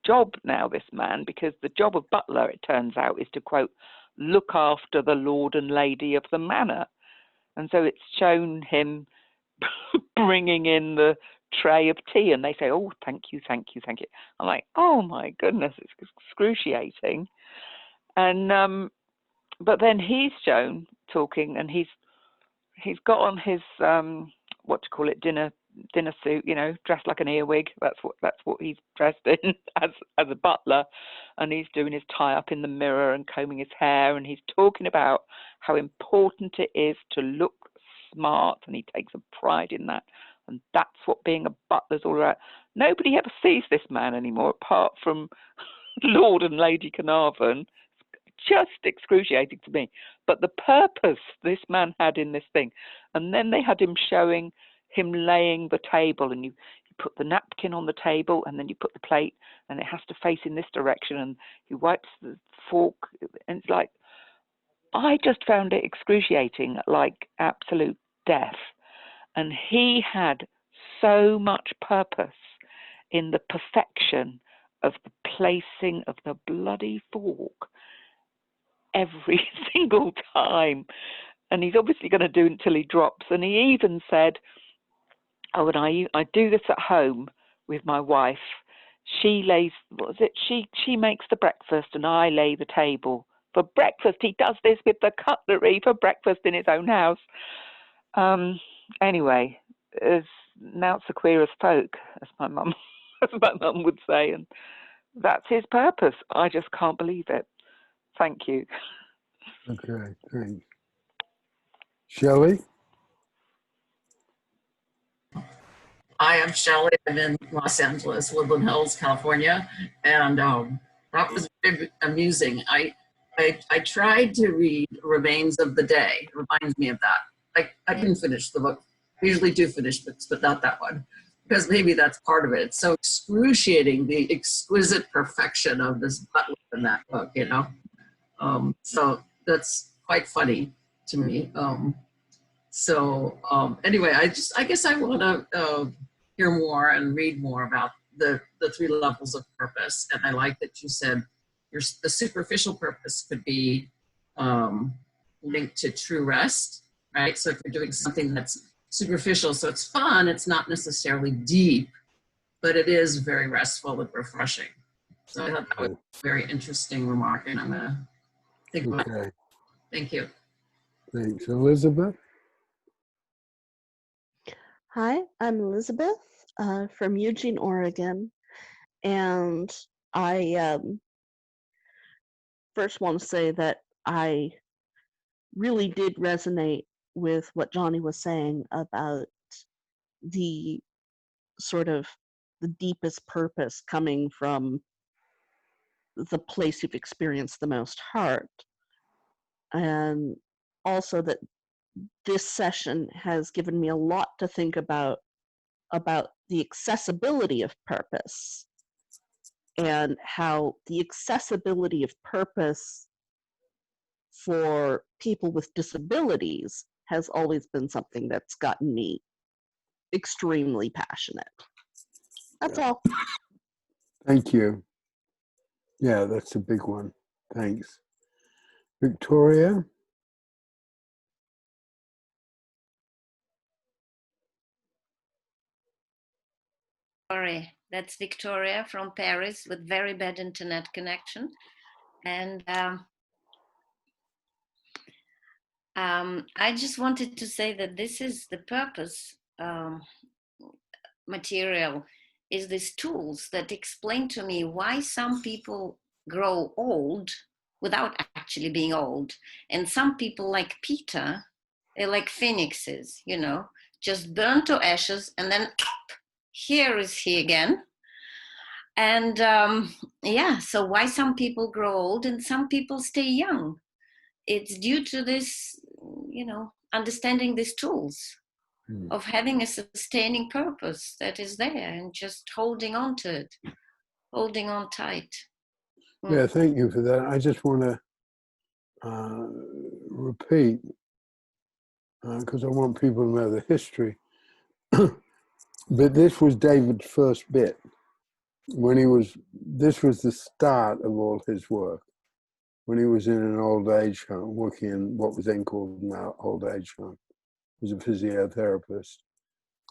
job now, this man, because the job of butler, it turns out, is to, quote, look after the lord and lady of the manor. And so it's shown him bringing in the tray of tea, and they say, oh, thank you, thank you, thank you. I'm like, oh my goodness, it's excruciating. And but then he's shown talking, and he's got on his what to call it, dinner suit, you know, dressed like an earwig. That's what he's dressed in as a butler, and he's doing his tie up in the mirror and combing his hair, and he's talking about how important it is to look smart, and he takes a pride in that, and that's what being a butler's all about. Nobody ever sees this man anymore apart from Lord and Lady Carnarvon. Just excruciating to me. But the purpose this man had in this thing, and then they had him showing him laying the table, and you put the napkin on the table, and then you put the plate, and it has to face in this direction, and he wipes the fork, and it's like, I just found it excruciating, like absolute death. And he had so much purpose in the perfection of the placing of the bloody fork every single time, and he's obviously going to do it until he drops. And he even said, oh, and I do this at home with my wife. She lays, what is it, she makes the breakfast and I lay the table for breakfast. He does this with the cutlery for breakfast in his own house. Anyway, now it's the queer as folk, as my mum would say, and that's his purpose. I just can't believe it. Thank you. Okay, thanks. Shelley? I am Shelley. I'm in Los Angeles, Woodland Hills, California, and that was very amusing. I tried to read Remains of the Day. It reminds me of that. I didn't finish the book. I usually do finish books, but not that one, because maybe that's part of it. It's so excruciating, the exquisite perfection of this butler in that book, you know? So that's quite funny to me. Anyway, I guess I want to hear more and read more about the 3 levels of purpose. And I like that you said the superficial purpose could be linked to true rest, right? So if you're doing something that's superficial, so it's fun, it's not necessarily deep, but it is very restful and refreshing. So I thought that was a very interesting remark, and I'm going to think about it. Thank you. Thanks. Elizabeth? Hi, I'm Elizabeth from Eugene, Oregon, and I first want to say that I really did resonate with what Johnny was saying about the sort of the deepest purpose coming from the place you've experienced the most heart, and also that this session has given me a lot to think about the accessibility of purpose, and how the accessibility of purpose for people with disabilities has always been something that's gotten me extremely passionate. That's all. Thank you. Yeah, that's a big one. Thanks. Victoria? Sorry, that's Victoria from Paris with very bad internet connection. And I just wanted to say that this is the purpose material, is these tools that explain to me why some people grow old without actually being old. And some people, like Peter, they're like phoenixes, you know, just burn to ashes, and then here is he again. And yeah, so why some people grow old and some people stay young? It's due to this, you know, understanding these tools of having a sustaining purpose that is there and just holding on to it, holding on tight. Yeah, thank you for that. I just want to repeat, because I want people to know the history. But this was David's first bit. This was the start of all his work. When he was in an old age home, working in what was then called an old age home, as a physiotherapist,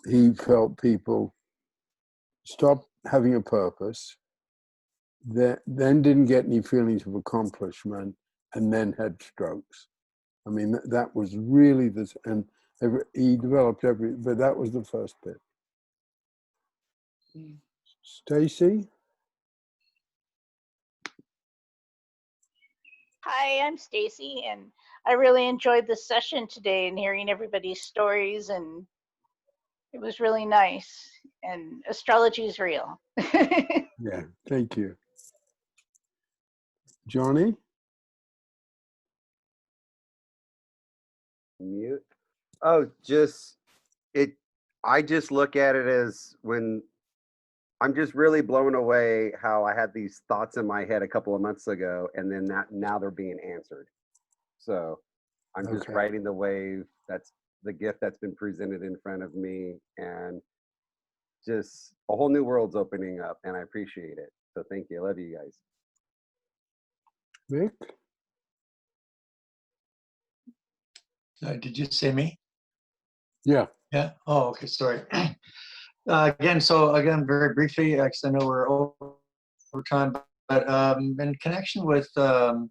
he felt people stopped having a purpose, then didn't get any feelings of accomplishment, and then had strokes. I mean, that was really this, and he developed but that was the first bit. Stacy? Hi, I'm Stacy, and I really enjoyed this session today and hearing everybody's stories, and it was really nice. And astrology is real. Yeah, thank you. Johnny? Mute. Oh, I just look at it as when I'm just really blown away how I had these thoughts in my head a couple of months ago, and then now they're being answered. So I'm just Okay. riding the wave. That's the gift that's been presented in front of me, and just a whole new world's opening up, and I appreciate it. So thank you. I love you guys. Vic? Did you say me? Yeah. Yeah. Oh, okay. Sorry. Again, very briefly, because I know we're over time, but in connection with what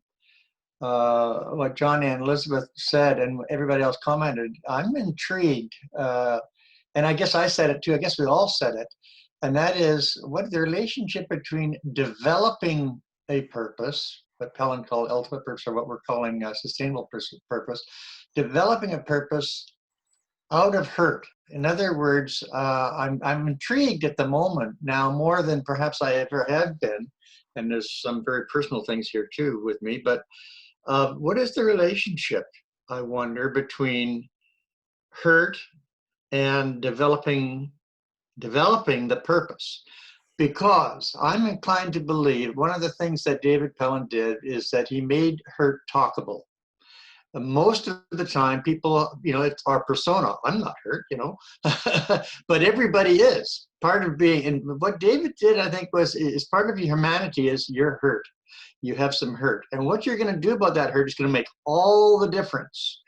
John and Elizabeth said and everybody else commented, I'm intrigued. And I guess I said it too. I guess we all said it. And that is what the relationship between developing a purpose, what Pellin called ultimate purpose, or what we're calling sustainable purpose, developing a purpose out of hurt. In other words, I'm intrigued at the moment now more than perhaps I ever have been. And there's some very personal things here too with me, but what is the relationship, I wonder, between hurt and developing the purpose? Because I'm inclined to believe one of the things that David Pellin did is that he made hurt talkable. Most of the time, people, it's our persona. I'm not hurt, but everybody is. Part of being, and what David did, I think, is part of your humanity is you're hurt. You have some hurt. And what you're going to do about that hurt is going to make all the difference,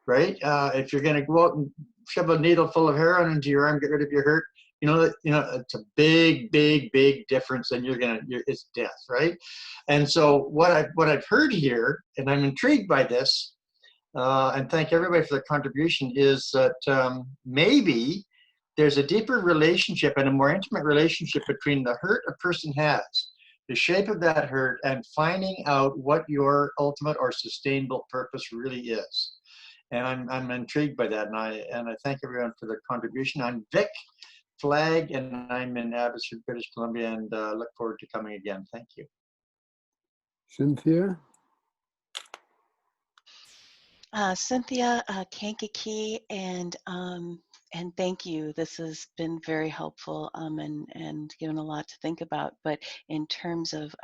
right? If you're going to go out and shove a needle full of heroin into your arm, get rid of your hurt, it's a big, big, big difference, and it's death, right? And so what I've heard here, and I'm intrigued by this, and thank everybody for their contribution, is that maybe there's a deeper relationship and a more intimate relationship between the hurt a person has, the shape of that hurt, and finding out what your ultimate or sustainable purpose really is. And I'm intrigued by that, and I thank everyone for their contribution. I'm Vic Flag, and I'm in Abbotsford, British Columbia, and look forward to coming again. Thank you. Cynthia? Cynthia Kankakee, and thank you. This has been very helpful and given a lot to think about. But in terms of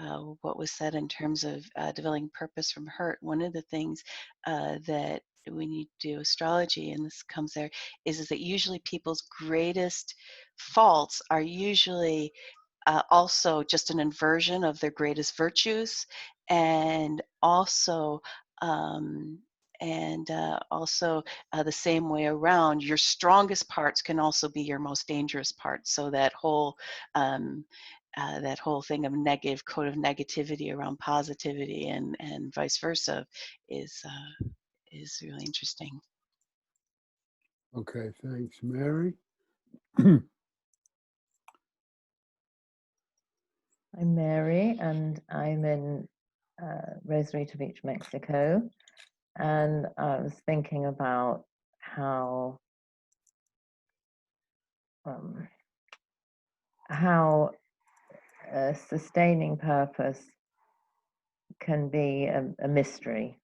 what was said in terms of developing purpose from hurt, one of the things that when you do astrology, and this comes there, is that usually people's greatest faults are usually also just an inversion of their greatest virtues, and also the same way around, your strongest parts can also be your most dangerous parts. So that whole that whole thing of negative code of negativity around positivity and vice versa is really interesting. Okay, thanks, Mary. I'm Mary, and I'm in Rosarito Beach, Mexico. And I was thinking about how sustaining purpose can be a mystery.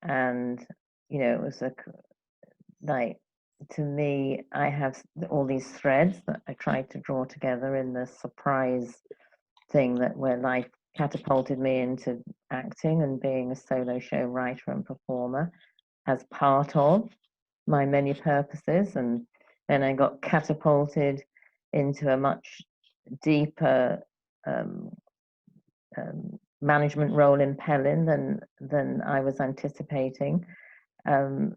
And, you know, it was like, to me, I have all these threads that I tried to draw together in the surprise thing that where life catapulted me into acting and being a solo show writer and performer as part of my many purposes. And then I got catapulted into a much deeper management role in Pellin than I was anticipating. And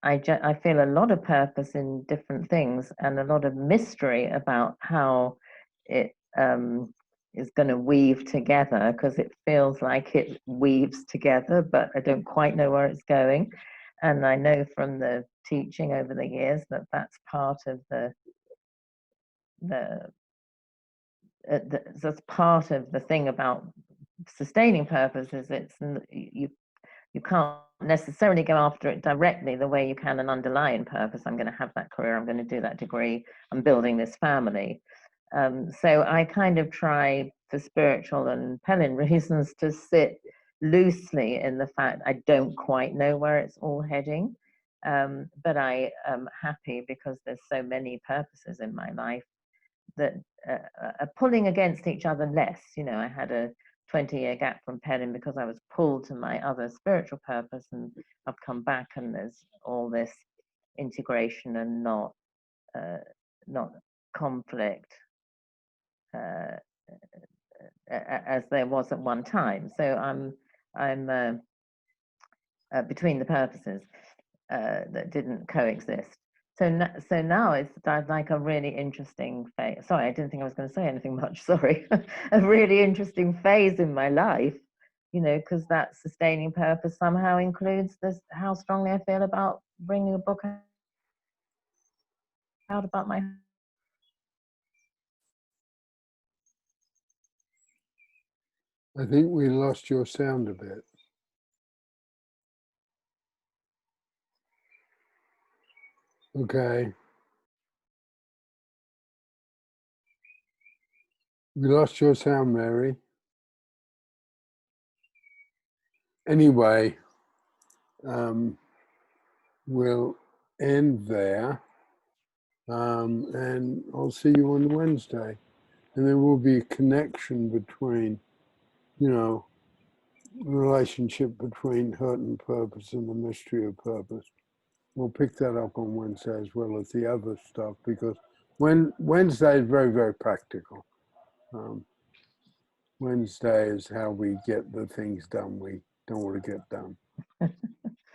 I feel a lot of purpose in different things and a lot of mystery about how it is going to weave together, because it feels like it weaves together, but I don't quite know where it's going. And I know from the teaching over the years that that's part of that's part of the thing about sustaining purpose, is you can't necessarily go after it directly the way you can an underlying purpose. I'm going to have that career, I'm going to do that degree, I'm building this family. So I kind of try, for spiritual and Pellin reasons, to sit loosely in the fact I don't quite know where it's all heading. But I am happy because there's so many purposes in my life that are pulling against each other less. You know, I had a 20-year gap from Pellin because I was pulled to my other spiritual purpose, and I've come back and there's all this integration and not conflict as there was at one time. So I'm between the purposes that didn't coexist. So now it's like a really interesting phase. Sorry, I didn't think I was going to say anything much. Sorry. A really interesting phase in my life, you know, because that sustaining purpose somehow includes this, how strongly I feel about bringing a book out about my. I think we lost your sound a bit. Okay. We lost your sound, Mary. Anyway, we'll end there. And I'll see you on Wednesday. And there will be a connection between, you know, the relationship between hurt and purpose and the mystery of purpose. We'll pick that up on Wednesday as well as the other stuff, because Wednesday is very, very practical. Wednesday is how we get the things done we don't want to get done.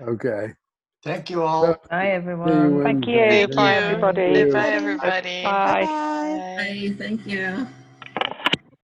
Okay. Thank you all. Bye, everyone. Thank you. Bye, everybody. Bye, everybody. Bye. Bye, thank you.